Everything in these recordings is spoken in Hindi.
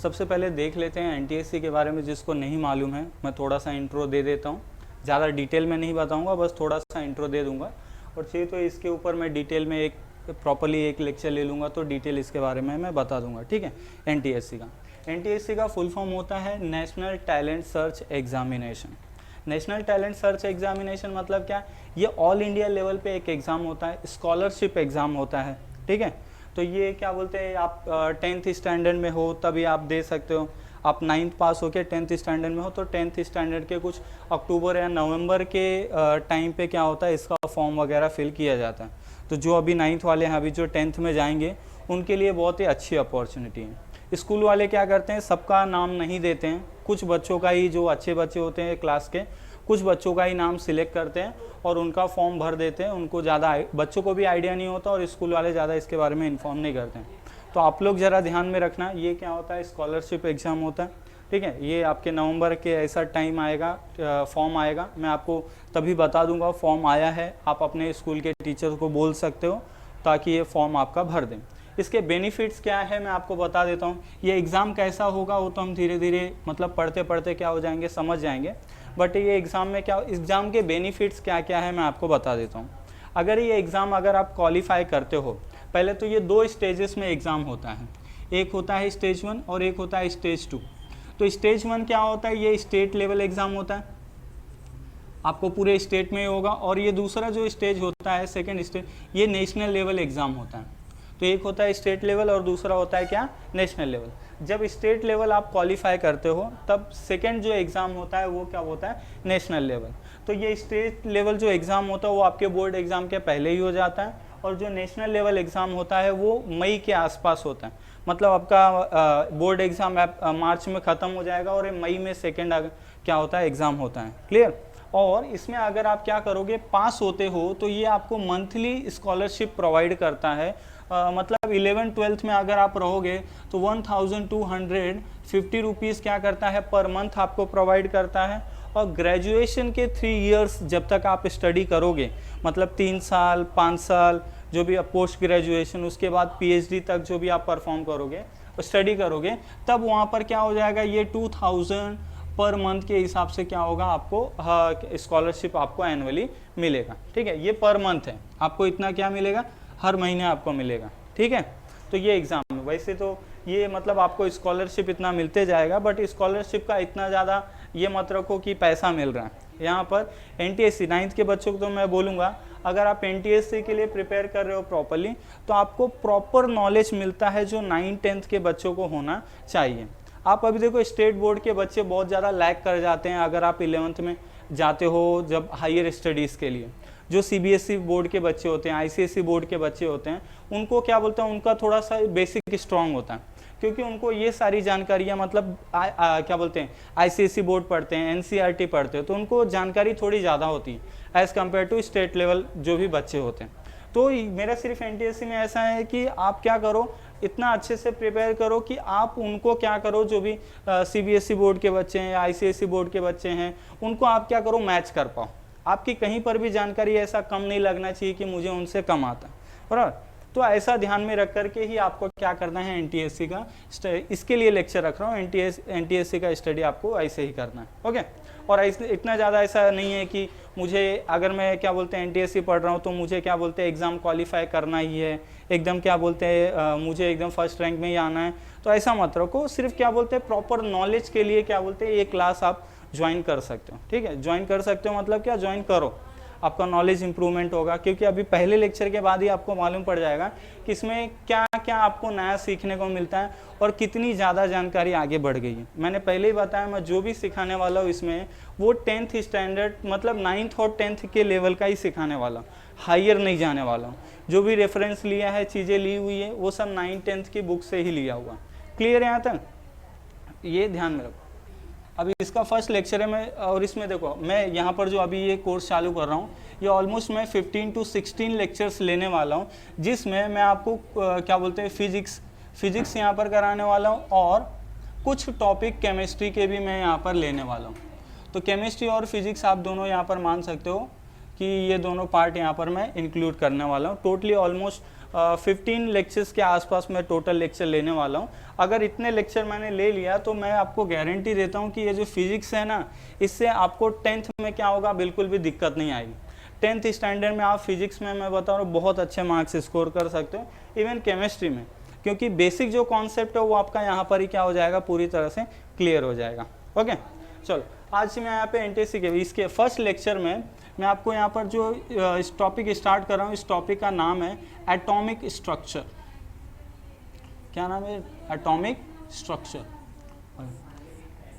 सबसे पहले देख लेते हैं एनटीएससी के बारे में। जिसको नहीं मालूम है मैं थोड़ा सा इंट्रो दे देता हूँ, ज़्यादा डिटेल में नहीं बताऊँगा, बस थोड़ा सा इंट्रो दे दूँगा, और चाहिए तो इसके ऊपर मैं डिटेल में एक प्रॉपरली एक लेक्चर ले लूँगा तो डिटेल इसके बारे में मैं बता दूँगा, ठीक है। एनटीएससी का फुल फॉर्म होता है national talent search examination. National talent search examination मतलब क्या, ये ऑल इंडिया लेवल पे एक एग्ज़ाम होता है, स्कॉलरशिप एग्ज़ाम होता है, ठीक है। तो ये क्या बोलते हैं, आप 10th स्टैंडर्ड में हो तभी आप दे सकते हो। आप 9th पास होके 10th स्टैंडर्ड में हो तो 10th स्टैंडर्ड के कुछ अक्टूबर या नवंबर के टाइम पे क्या होता है, इसका फॉर्म वगैरह फिल किया जाता है। तो जो अभी 9th वाले हैं, अभी जो 10th में जाएंगे, उनके लिए बहुत ही अच्छी अपॉर्चुनिटी है। स्कूल वाले क्या करते हैं, सबका नाम नहीं देते हैं, कुछ बच्चों का ही, जो अच्छे बच्चे होते हैं क्लास के, कुछ बच्चों का ही नाम सिलेक्ट करते हैं और उनका फॉर्म भर देते हैं। उनको ज़्यादा, बच्चों को भी आइडिया नहीं होता और स्कूल वाले ज़्यादा इसके बारे में इन्फॉर्म नहीं करते हैं। तो आप लोग ज़रा ध्यान में रखना, ये क्या होता है, स्कॉलरशिप एग्ज़ाम होता है, ठीक है। ये आपके नवंबर के ऐसा टाइम आएगा, फॉर्म आएगा, मैं आपको तभी बता दूंगा फॉर्म आया है, आप अपने स्कूल के टीचर को बोल सकते हो ताकि ये फॉर्म आपका भर दें। इसके बेनिफिट्स क्या है मैं आपको बता देता हूँ। ये एग्ज़ाम कैसा होगा वो तो हम धीरे धीरे मतलब पढ़ते पढ़ते क्या हो जाएंगे, समझ जाएंगे, बट ये एग्ज़ाम में क्या, एग्ज़ाम के बेनिफिट्स क्या क्या है मैं आपको बता देता हूँ। अगर ये एग्ज़ाम अगर आप क्वालिफाई करते हो, पहले तो ये 2 स्टेजेस में एग्ज़ाम होता है, एक होता है स्टेज 1 और एक होता है स्टेज 2। तो स्टेज 1 क्या होता है, ये स्टेट लेवल एग्ज़ाम होता है, आपको पूरे स्टेट में होगा, और ये दूसरा जो स्टेज होता है सेकंड स्टेज, ये नेशनल लेवल एग्ज़ाम होता है। तो एक होता है स्टेट लेवल और दूसरा होता है क्या, नेशनल लेवल। जब स्टेट लेवल आप क्वालिफाई करते हो तब सेकंड जो एग्ज़ाम होता है वो क्या होता है, नेशनल लेवल। तो ये स्टेट लेवल जो एग्ज़ाम होता है वो आपके बोर्ड एग्ज़ाम के पहले ही हो जाता है, और जो नेशनल लेवल एग्ज़ाम होता है वो मई के आसपास होता है। मतलब आपका बोर्ड एग्ज़ाम मार्च में ख़त्म हो जाएगा और मई में सेकेंड क्या होता है, एग्ज़ाम होता है, क्लियर। और इसमें अगर आप क्या करोगे, पास होते हो तो ये आपको मंथली स्कॉलरशिप प्रोवाइड करता है। मतलब 11th-12th में अगर आप रहोगे तो 1250 रुपीज़ क्या करता है पर मंथ आपको प्रोवाइड करता है। और ग्रेजुएशन के 3 इयर्स जब तक आप स्टडी करोगे, मतलब 3 साल 5 साल जो भी आप पोस्ट ग्रेजुएशन, उसके बाद पीएचडी तक जो भी आप परफॉर्म करोगे, स्टडी करोगे, तब वहाँ पर क्या हो जाएगा, ये 2000 पर मंथ के हिसाब से क्या होगा, आपको स्कॉलरशिप आपको एनुअली मिलेगा, ठीक है। ये पर मंथ है, आपको इतना क्या मिलेगा, हर महीने आपको मिलेगा, ठीक है। तो ये एग्ज़ाम में वैसे तो ये मतलब आपको स्कॉलरशिप इतना मिलते जाएगा, बट स्कॉलरशिप का इतना ज़्यादा ये मत रखो कि पैसा मिल रहा है। यहाँ पर एनटीएससी 9th के बच्चों को तो मैं बोलूँगा, अगर आप एनटीएससी के लिए प्रिपेयर कर रहे हो प्रॉपरली तो आपको प्रॉपर नॉलेज मिलता है जो 9th-10th के बच्चों को होना चाहिए। आप अभी देखो स्टेट बोर्ड के बच्चे बहुत ज़्यादा लैग कर जाते हैं अगर आप 11th में जाते हो जब हायर स्टडीज़ के लिए। जो सीबीएसई बोर्ड के बच्चे होते हैं, आईसीएसई बोर्ड के बच्चे होते हैं, उनको क्या बोलते हैं, उनका थोड़ा सा बेसिक स्ट्रॉन्ग होता है, क्योंकि उनको ये सारी जानकारियाँ मतलब क्या बोलते हैं, आईसीएसई बोर्ड पढ़ते हैं, एनसीईआरटी पढ़ते हैं, तो उनको जानकारी थोड़ी ज़्यादा होती है as compared to state level जो भी बच्चे होते हैं। तो मेरा सिर्फ एनटीएससी में ऐसा है कि आप क्या करो, इतना अच्छे से प्रिपेयर करो कि आप उनको क्या करो, जो भी सीबीएसई बोर्ड के बच्चे हैं या आईसीएसई बोर्ड के बच्चे हैं, उनको आप क्या करो, मैच कर पाओ। आपकी कहीं पर भी जानकारी ऐसा कम नहीं लगना चाहिए कि मुझे उनसे कम आता, बराबर। तो ऐसा ध्यान में रख करके ही आपको क्या करना है, एनटीएससी का इसके लिए लेक्चर रख रहा हूँ, एनटीएससी का स्टडी आपको ऐसे ही करना है, ओके। और ऐसे इतना ज़्यादा ऐसा नहीं है कि मुझे, अगर मैं क्या बोलते हैं एनटीएससी पढ़ रहा हूँ तो मुझे क्या बोलते हैं एग्ज़ाम क्वालिफाई करना ही है, एकदम क्या बोलते हैं मुझे एकदम फर्स्ट रैंक में ही आना है, तो ऐसा मत रखो। सिर्फ क्या बोलते हैं प्रॉपर नॉलेज के लिए क्या बोलते हैं ये क्लास आप ज्वाइन कर सकते हो, ठीक है। ज्वाइन कर सकते हो मतलब क्या, ज्वाइन करो, आपका नॉलेज इंप्रूवमेंट होगा, क्योंकि अभी पहले लेक्चर के बाद ही आपको मालूम पड़ जाएगा कि इसमें क्या क्या आपको नया सीखने को मिलता है और कितनी ज़्यादा जानकारी आगे बढ़ गई है। मैंने पहले ही बताया, मैं जो भी सिखाने वाला हूँ इसमें वो 10th स्टैंडर्ड मतलब 9th और 10th के लेवल का ही सिखाने वाला हूँ, हायर नहीं जाने वाला हूँ। जो भी रेफरेंस लिया है, चीज़ें ली हुई है, वो सब 9th-10th की बुक से ही लिया हुआ। क्लियर है यहाँ तक, ये ध्यान में रखो। अभी इसका फर्स्ट लेक्चर है मैं, और इसमें देखो मैं यहाँ पर जो अभी ये कोर्स चालू कर रहा हूँ, ये ऑलमोस्ट मैं 15 to 16 लेक्चर्स लेने वाला हूँ, जिसमें मैं आपको क्या बोलते हैं फिजिक्स यहाँ पर कराने वाला हूँ, और कुछ टॉपिक केमिस्ट्री के भी मैं यहाँ पर लेने वाला हूँ। तो केमिस्ट्री और फिजिक्स आप दोनों यहाँ पर मान सकते हो कि ये दोनों पार्ट यहाँ पर मैं इंक्लूड करने वाला हूँ। टोटली ऑलमोस्ट 15 लेक्चर्स के आसपास मैं टोटल लेक्चर लेने वाला हूँ। अगर इतने लेक्चर मैंने ले लिया तो मैं आपको गारंटी देता हूँ कि ये जो फिजिक्स है ना, इससे आपको 10th में क्या होगा, बिल्कुल भी दिक्कत नहीं आएगी। 10th स्टैंडर्ड में आप फिजिक्स में, मैं बता रहा हूँ, बहुत अच्छे मार्क्स स्कोर कर सकते हो, इवन केमिस्ट्री में, क्योंकि बेसिक जो कॉन्सेप्ट है वो आपका यहाँ पर ही क्या हो जाएगा, पूरी तरह से क्लियर हो जाएगा। ओके, चलो आज मैं यहाँ पे एनटीएससी के इसके फर्स्ट लेक्चर में मैं आपको यहाँ पर जो इस टॉपिक स्टार्ट कर रहा हूँ, इस टॉपिक का नाम है एटॉमिक स्ट्रक्चर। क्या नाम है? Atomic structure.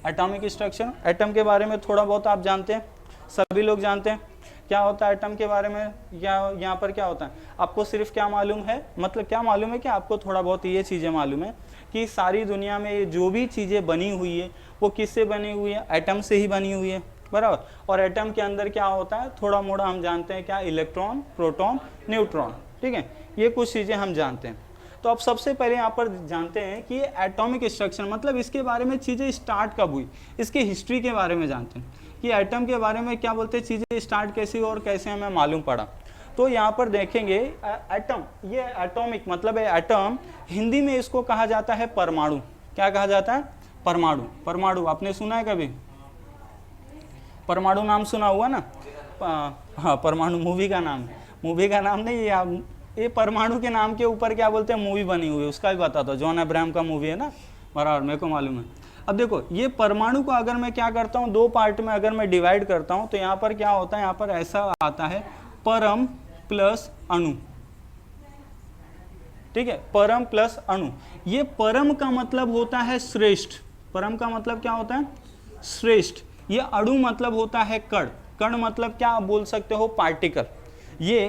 Atomic structure, atom के बारे में थोड़ा बहुत आप जानते हैं, सभी लोग जानते हैं क्या होता है एटम के बारे में, या यहाँ पर क्या होता है आपको सिर्फ क्या मालूम है, मतलब क्या मालूम है कि आपको थोड़ा बहुत ये चीज़ें मालूम है कि सारी दुनिया में ये जो भी चीज़ें बनी हुई है वो किससे बनी हुई है, एटम से ही बनी हुई है, बराबर। और एटम के अंदर क्या होता है, थोड़ा मोड़ा हम जानते हैं, क्या, इलेक्ट्रॉन, प्रोटॉन, न्यूट्रॉन, ठीक है, ये कुछ चीज़ें हम जानते हैं। तो अब सबसे पहले यहाँ पर जानते हैं कि ये एटॉमिक स्ट्रक्चर मतलब इसके बारे में चीज़ें स्टार्ट कब हुई, इसकी हिस्ट्री के बारे में जानते हैं कि एटम के बारे में क्या बोलते हैं, चीज़ें स्टार्ट कैसी और कैसे हमें मालूम पड़ा। तो यहाँ पर देखेंगे एटम, ये एटॉमिक मतलब है एटम, हिंदी में इसको कहा जाता है परमाणु। क्या कहा जाता है? परमाणु। परमाणु आपने सुना है कभी? परमाणु नाम सुना हुआ ना? हाँ, परमाणु मूवी का नाम है, मूवी का नाम नहीं, ये परमाणु के नाम के ऊपर क्या बोलते हैं मूवी बनी हुई है, उसका भी बताता हूँ, जॉन अब्राहम का मूवी है ना, बराबर, मेरे को मालूम है। अब देखो ये परमाणु को अगर मैं क्या करता हूँ, दो पार्ट में अगर मैं डिवाइड करता हूँ तो यहाँ पर क्या होता है, यहाँ पर ऐसा आता है परम प्लस अणु, ठीक है, परम प्लस अणु। ये परम का मतलब होता है श्रेष्ठ, परम का मतलब क्या होता है, श्रेष्ठ। ये अणु मतलब होता है कण, कण मतलब क्या आप बोल सकते हो, पार्टिकल। ये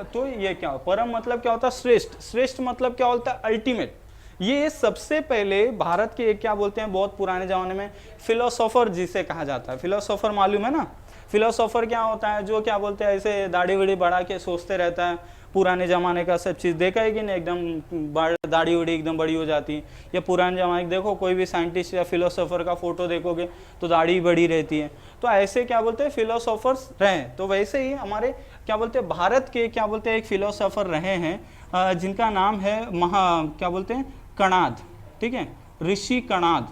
तो ये क्या, परम मतलब क्या होता है, श्रेष्ठ, श्रेष्ठ मतलब क्या होता है, अल्टीमेट। ये सबसे पहले भारत के क्या बोलते हैं, बहुत पुराने जमाने में फिलोसोफर जिसे कहा जाता है, फिलोसोफर मालूम है ना? फिलोसोफर क्या होता है, जो क्या बोलते हैं ऐसे दाढ़ी वाड़ी बढ़ा के सोचते रहता है, पुराने ज़माने का सब चीज़ देखा है कि नहीं, एकदम दाढ़ी उड़ी एकदम बड़ी हो जाती है। या पुराने ज़माने देखो कोई भी साइंटिस्ट या फिलोसोफर का फोटो देखोगे तो दाढ़ी बड़ी रहती है। तो ऐसे क्या बोलते हैं फिलोसोफर्स रहे। तो वैसे ही हमारे क्या बोलते हैं भारत के क्या बोलते हैं एक फिलोसोफर रहे हैं जिनका नाम है क्या बोलते हैं, कणाद, ठीक है, ऋषि कणाद।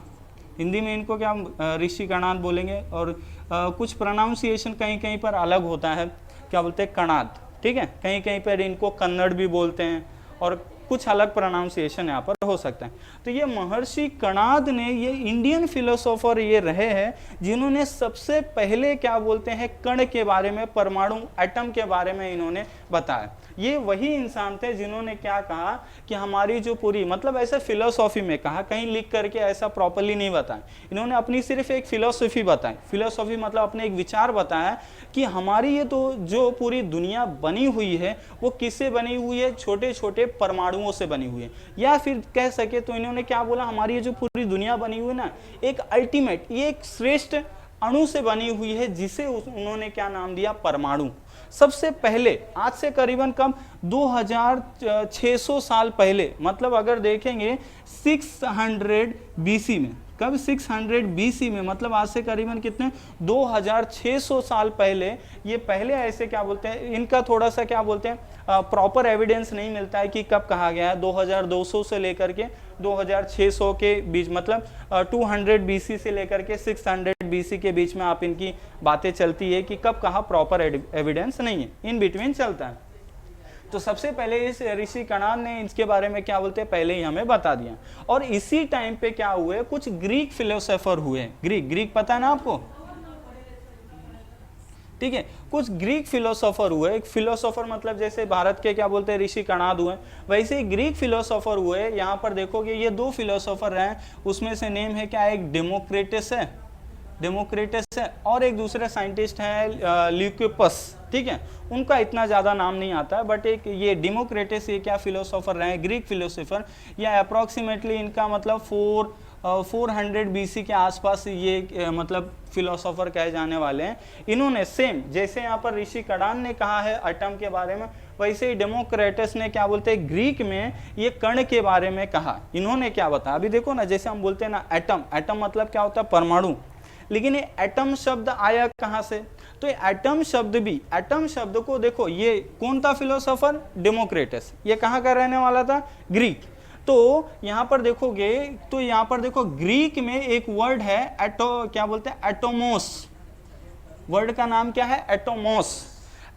हिंदी में इनको क्या ऋषि कणाद बोलेंगे, और कुछ प्रोनाउंसिएशन कहीं कहीं पर अलग होता है, क्या बोलते हैं, कणाद, ठीक है, कहीं कहीं पर इनको कन्नड़ भी बोलते हैं और कुछ अलग प्रोनाउंसिएशन यहाँ पर हो सकता है। तो ये महर्षि कणाद ने, ये इंडियन फिलोसोफर ये रहे हैं जिन्होंने सबसे पहले क्या बोलते हैं कण के बारे में, परमाणु एटम के बारे में इन्होंने बताया। ये वही इंसान थे जिन्होंने क्या कहा कि हमारी जो पूरी, मतलब ऐसे फिलोसॉफी में कहा, कहीं लिख करके ऐसा प्रॉपरली नहीं बताया, इन्होंने अपनी सिर्फ एक फिलोसॉफी बताई। फिलोसॉफी मतलब अपने एक विचार बताया कि हमारी ये तो जो पूरी दुनिया बनी हुई है वो किससे बनी हुई है, छोटे छोटे परमाणुओं से बनी हुई है। या फिर कह सके तो इन्होंने क्या बोला, हमारी ये जो पूरी दुनिया बनी हुई है ना, एक अल्टीमेट, ये एक श्रेष्ठ अणु से बनी हुई है, जिसे उन्होंने क्या नाम दिया, परमाणु। सबसे पहले आज से करीबन कम 2600 साल पहले, मतलब अगर देखेंगे 600 बीसी में, कब 600 बीसी में, मतलब आज से करीबन कितने 2600 साल पहले, ये पहले ऐसे क्या बोलते हैं, इनका थोड़ा सा क्या बोलते हैं प्रॉपर एविडेंस नहीं मिलता है कि कब कहा गया है। 2200 से लेकर के 2600 के बीच, मतलब 200 बीसी से लेकर के 600 बीसी के बीच में आप इनकी बातें चलती है कि कब कहा, प्रॉपर एविडेंस नहीं है, इन बिटवीन चलता है। तो सबसे पहले इस ऋषि कणाद ने इसके बारे में क्या बोलते हैं पहले ही हमें बता दिया। और इसी टाइम पे क्या हुए, कुछ ग्रीक फिलोसोफर हुए। ग्रीक पता है ना आपको, ठीक है, कुछ ग्रीक फिलोसोफर हुए। एक फिलोसोफर मतलब जैसे भारत के क्या बोलते हैं ऋषि कणाद हुए, वैसे ही ग्रीक फिलोसोफर हुए। यहाँ पर देखोगे ये दो फिलोसोफर हैं, उसमें से नेम है क्या, एक डेमोक्रिटस है और एक दूसरे साइंटिस्ट हैं ल्यूकोपस, ठीक है, उनका इतना ज़्यादा नाम नहीं आता है, बट एक ये डेमोक्रिटस, ये क्या फिलोसोफर रहे, ग्रीक फिलोसोफर। या अप्रॉक्सीमेटली इनका मतलब 400 बीसी के आसपास ये मतलब फिलोसोफर कहे जाने वाले हैं। इन्होंने सेम जैसे यहाँ पर ऋषि कणाद ने कहा है एटम के बारे में, वैसे ही डेमोक्रिटस ने क्या बोलते हैं ग्रीक में ये कण के बारे में कहा। इन्होंने क्या बताया, अभी देखो ना, जैसे हम बोलते हैं ना एटम, एटम मतलब क्या होता है, परमाणु। लेकिन ये एटम शब्द आया कहाँ से? तो ये एटम शब्द भी, एटम शब्द को देखो, ये कौन था फिलोसोफर? डेमोक्रेटस। ये कहाँ का रहने वाला था? ग्रीक। तो यहाँ पर देखोगे तो यहाँ पर देखो ग्रीक में एक वर्ड है क्या बोलते हैं? एटोमोस। वर्ड का नाम क्या है? एटोमोस।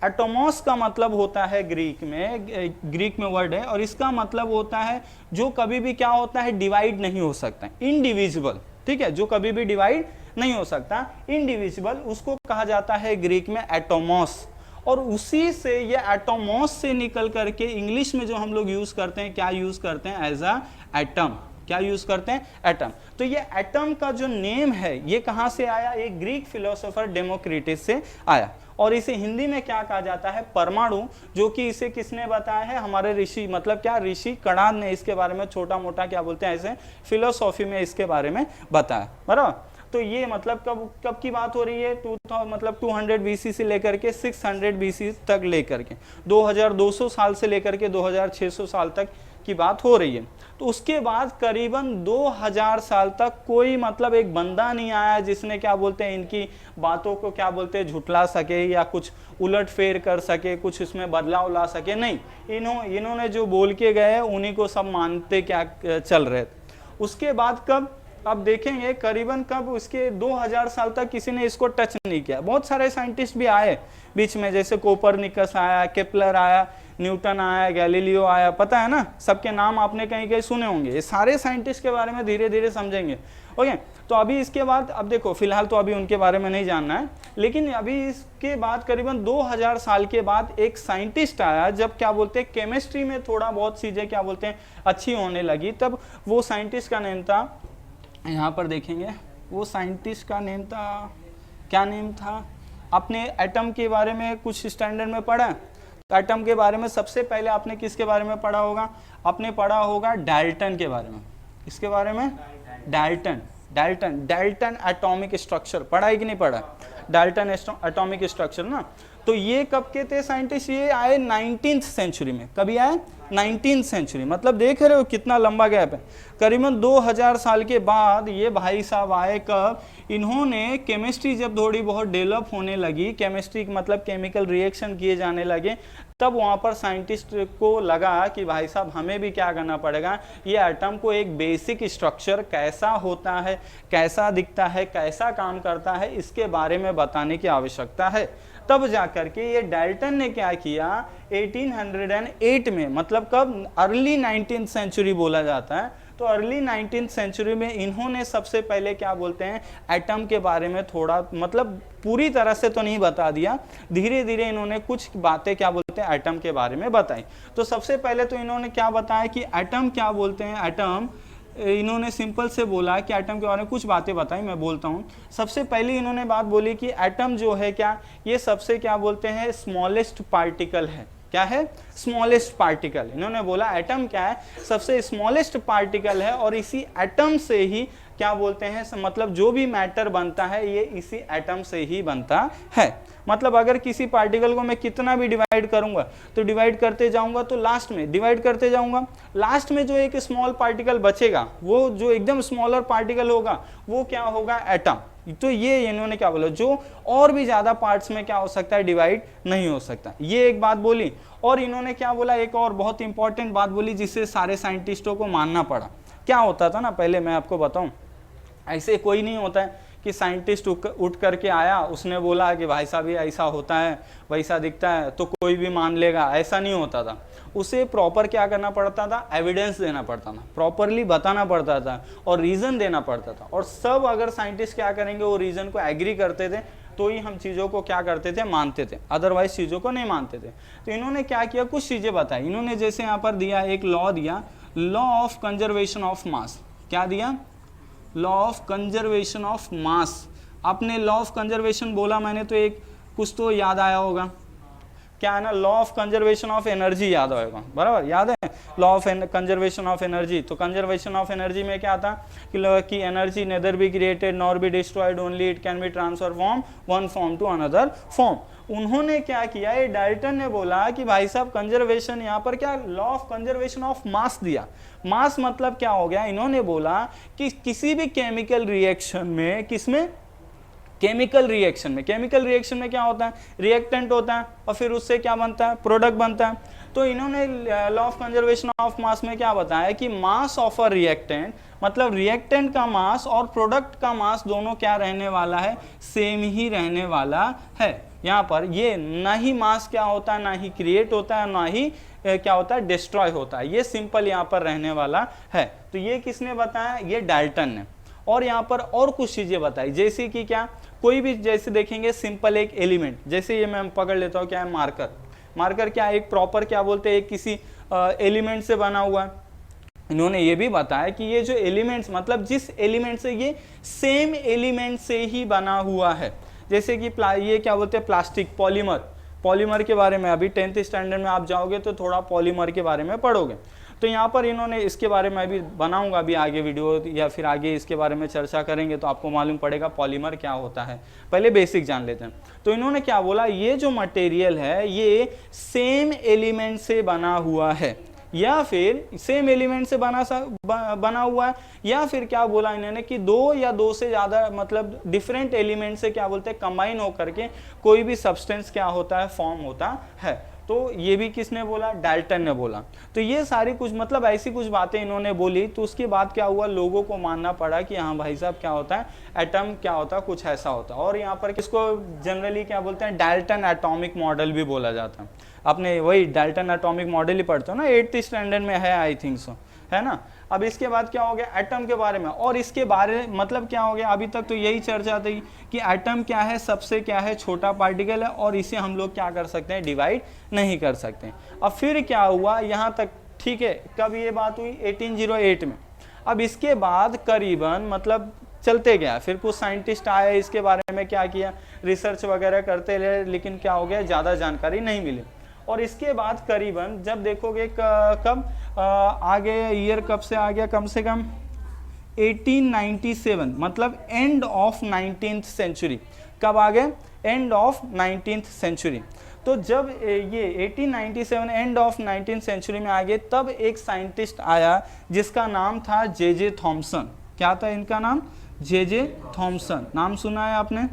एटोमोस का मतलब होता है ग्रीक में वर्ड है, और इसका मतलब होता है जो कभी भी क्या होता है? डिवाइड नहीं हो सकता, इंडिविजिबल। ठीक है, जो कभी भी डिवाइड नहीं हो सकता, इंडिविजिबल, उसको कहा जाता है ग्रीक में एटोमोस। और उसी से ये एटोमोस से निकल करके इंग्लिश में जो हम लोग यूज करते हैं, क्या यूज करते हैं? As a atom. क्या यूज करते हैं? एटम। तो ये एटम का जो नेम है ये कहां से आया? एक ग्रीक फिलोसोफर डेमोक्रिटस से आया। और इसे हिंदी में क्या कहा जाता है? परमाणु। जो कि इसे किसने बताया है? हमारे ऋषि, मतलब क्या? ऋषि कणाद ने इसके बारे में छोटा मोटा क्या बोलते हैं, ऐसे फिलोसॉफी में इसके बारे में बताया, बराबर। तो ये मतलब कब की बात हो रही है? 200 BC से लेकर के 600 BC तक लेकर के 2200 साल से लेकर के 2600 साल तक की बात हो रही है। तो उसके बाद करीबन 2000 साल तक कोई मतलब एक बंदा नहीं आया जिसने क्या बोलते हैं इनकी बातों को क्या बोलते हैं झुटला सके या कुछ उलट फेर कर सके, कुछ इसमें बदलाव ला सके। नहीं, इन्होंने जो बोल के गए उन्हीं को सब मानते क्या चल रहे थे। उसके बाद कब, अब देखेंगे करीबन कब, उसके 2000 साल तक किसी ने इसको टच नहीं किया। बहुत सारे साइंटिस्ट भी आए बीच में, जैसे कोपरनिकस आया, केपलर आया, न्यूटन आया, गैलीलियो आया, पता है ना, सबके नाम आपने कहीं कहीं सुने होंगे। ये सारे साइंटिस्ट के बारे में धीरे धीरे समझेंगे। ओके, तो अभी इसके बाद, अब देखो फिलहाल तो अभी उनके बारे में नहीं जानना है, लेकिन अभी इसके बाद करीबन 2000 साल के बाद एक साइंटिस्ट आया, जब क्या बोलते हैं केमिस्ट्री में थोड़ा बहुत चीजें क्या बोलते हैं अच्छी होने लगी, तब वो साइंटिस्ट का नेम था, यहाँ पर देखेंगे वो साइंटिस्ट का नेम था, क्या नेम था? आपने एटम के बारे में कुछ स्टैंडर्ड में पढ़ा? तो एटम के बारे में सबसे पहले आपने किसके बारे में पढ़ा होगा? आपने पढ़ा होगा डाल्टन के बारे में। इसके बारे में? डाल्टन एटॉमिक स्ट्रक्चर पढ़ा है कि नहीं पढ़ा? डाल्टन एटॉमिक स्ट्रक्चर ना। तो ये कब के थे साइंटिस्ट? ये आए 19th सेंचुरी में। कभी आए? 19th century. मतलब देख रहे हो कितना लंबा गैप है। करीबन 2000 साल के बाद ये भाई साहब आए। कब? इन्होंने केमिस्ट्री जब थोड़ी बहुत डेवलप होने लगी, केमिस्ट्री मतलब केमिकल रिएक्शन किए जाने लगे, तब वहाँ पर साइंटिस्ट को लगा कि भाई साहब हमें भी क्या करना पड़ेगा, ये एटम को एक बेसिक स्ट्रक्चर कैसा होता है, कैसा दिखता है, कैसा काम करता है, इसके बारे में बताने की आवश्यकता है। तब जाकर के ये डाल्टन ने क्या किया 1808 में, मतलब कब? अर्ली 19th सेंचुरी बोला जाता है। तो अर्ली 19th सेंचुरी में इन्होंने सबसे पहले क्या बोलते हैं एटम के बारे में थोड़ा, मतलब पूरी तरह से तो नहीं बता दिया, धीरे धीरे इन्होंने कुछ बातें क्या बोलते हैं एटम के बारे में बताई। तो सबसे पहले तो इन्होंने क्या बताया कि एटम क्या बोलते हैं। एटम इन्होंने सिंपल से बोला कि एटम के बारे में कुछ बातें बताई, मैं बोलता हूँ। सबसे पहले इन्होंने बात बोली कि एटम जो है क्या, ये सबसे क्या बोलते हैं स्मॉलेस्ट पार्टिकल है। क्या है? Smallest particle. इन्होंने बोला एटम क्या है? सबसे स्मॉलेस्ट पार्टिकल है, और इसी एटम से ही क्या बोलते हैं, मतलब जो भी मैटर बनता है ये इसी एटम से ही बनता है। मतलब अगर किसी पार्टिकल को मैं कितना भी डिवाइड करूंगा, तो डिवाइड करते जाऊंगा, तो लास्ट में डिवाइड करते जाऊंगा, लास्ट में जो एक स्मॉल पार्टिकल बचेगा, वो जो एकदम स्मॉलर पार्टिकल होगा, वो क्या होगा? एटम। तो ये इन्होंने क्या बोला, जो और भी ज्यादा पार्ट्स में क्या हो सकता है, डिवाइड नहीं हो सकता। ये एक बात बोली। और इन्होंने क्या बोला, एक और बहुत इंपॉर्टेंट बात बोली जिससे सारे साइंटिस्टों को मानना पड़ा। क्या होता था ना, पहले मैं आपको बताऊं, ऐसे कोई नहीं होता है कि साइंटिस्ट उठ करके आया, उसने बोला कि भाई साहब ये ऐसा होता है, वैसा दिखता है, तो कोई भी मान लेगा, ऐसा नहीं होता था। उसे प्रॉपर क्या करना पड़ता था, एविडेंस देना पड़ता था, प्रॉपरली बताना पड़ता था और रीजन देना पड़ता था। और सब अगर साइंटिस्ट क्या करेंगे, वो रीजन को एग्री करते थे, तो ही हम चीज़ों को क्या करते थे, मानते थे, अदरवाइज चीज़ों को नहीं मानते थे। तो इन्होंने क्या किया, कुछ चीज़ें बताई। इन्होंने जैसे यहाँ पर दिया, एक लॉ दिया, law of conservation of mass. क्या दिया? Law of conservation of mass. आपने लॉ ऑफ कंजर्वेशन बोला मैंने, तो एक कुछ तो याद आया होगा, क्या है ना, law of conservation of energy याद होगा, बराबर, याद है law of conservation of energy. तो कंजर्वेशन ऑफ एनर्जी में क्या था कि energy neither be created nor be destroyed, only it can be transfer from one form to another form. उन्होंने क्या किया, ये डाल्टन ने बोला कि भाई साहब कंजर्वेशन, यहाँ पर क्या law of conservation of mass दिया। मास मतलब क्या हो गया, इन्होंने बोला कि किसी भी केमिकल रिएक्शन में, किसमें, केमिकल रिएक्शन में क्या होता है, रिएक्टेंट होता है और फिर उससे क्या बनता है, प्रोडक्ट बनता है। तो इन्होंने law of conservation of mass में क्या बताया कि मास ऑफ अ रिएक्टेंट, मतलब रिएक्टेंट का मास और प्रोडक्ट का मास दोनों क्या रहने वाला है, सेम ही रहने वाला है। यहाँ पर ये ना ही मास क्या होता है, ना ही क्रिएट होता है, ना ही क्या होता है, डिस्ट्रॉय होता है, ये सिंपल यहाँ पर रहने वाला है। तो ये किसने बताया, ये डाल्टन ने। और यहाँ पर और कुछ चीजें बताई, जैसे कि क्या, कोई भी जैसे देखेंगे सिंपल एक एलिमेंट, जैसे ये मैं पकड़ लेता हूँ, क्या है मार्कर क्या एक प्रॉपर क्या बोलते हैं, एक किसी एलिमेंट से बना हुआ है। इन्होंने ये भी बताया कि ये जो एलिमेंट्स, मतलब जिस एलिमेंट से, ये सेम एलिमेंट से ही बना हुआ है। जैसे कि ये क्या बोलते हैं, प्लास्टिक, पॉलीमर के बारे में अभी 10th स्टैंडर्ड में आप जाओगे तो थोड़ा पॉलीमर के बारे में पढ़ोगे। तो यहाँ पर इन्होंने इसके बारे में अभी बनाऊंगा अभी आगे वीडियो, या फिर आगे इसके बारे में चर्चा करेंगे तो आपको मालूम पड़ेगा पॉलीमर क्या होता है। पहले बेसिक जान लेते हैं। तो इन्होंने क्या बोला, ये जो मटेरियल है ये सेम एलिमेंट से बना हुआ है, या फिर सेम एलिमेंट से बना हुआ है, या फिर क्या बोला इन्होंने कि दो या दो से ज्यादा, मतलब डिफरेंट एलिमेंट से क्या बोलते हैं, कंबाइन होकर के कोई भी सब्सटेंस क्या होता है, फॉर्म होता है। तो ये भी किसने बोला, डाल्टन ने बोला। तो ये सारी कुछ, मतलब ऐसी कुछ बातें इन्होंने बोली। तो उसके बाद क्या हुआ, लोगों को मानना पड़ा कि हाँ भाई साहब क्या होता है, एटम क्या होता है, कुछ ऐसा होता है। और यहाँ पर किसको जनरली क्या बोलते हैं, डाल्टन एटॉमिक मॉडल भी बोला जाता है। आपने वही डाल्टन एटॉमिक मॉडल ही पढ़ते हो ना, 8th स्टैंडर्ड में है, आई थिंक सो, है ना। अब इसके बाद क्या हो गया, एटम के बारे में। और इसके बारे मतलब क्या हो गया, अभी तक तो यही चर्चा थी कि एटम क्या है, सबसे क्या है, छोटा पार्टिकल है, और इसे हम लोग क्या कर सकते हैं, डिवाइड नहीं कर सकते। अब फिर क्या हुआ यहाँ तक, ठीक है, कब ये बात हुई, 1808 में। अब इसके बाद करीबन मतलब चलते गया, फिर कुछ साइंटिस्ट आए, इसके बारे में क्या किया, रिसर्च वगैरह करते रहे, लेकिन क्या हो गया, ज़्यादा जानकारी नहीं मिली। और इसके बाद करीबन जब देखोगे कब आगे ईयर कब से आ गया, कम से कम 1897, मतलब एंड ऑफ 19th सेंचुरी। कब आ गए, एंड ऑफ 19th सेंचुरी। तो जब ये 1897 एंड ऑफ 19th सेंचुरी में आ गए, तब एक साइंटिस्ट आया जिसका नाम था जे थॉमसन। क्या था इनका नाम, जे थॉमसन। नाम सुना है आपने,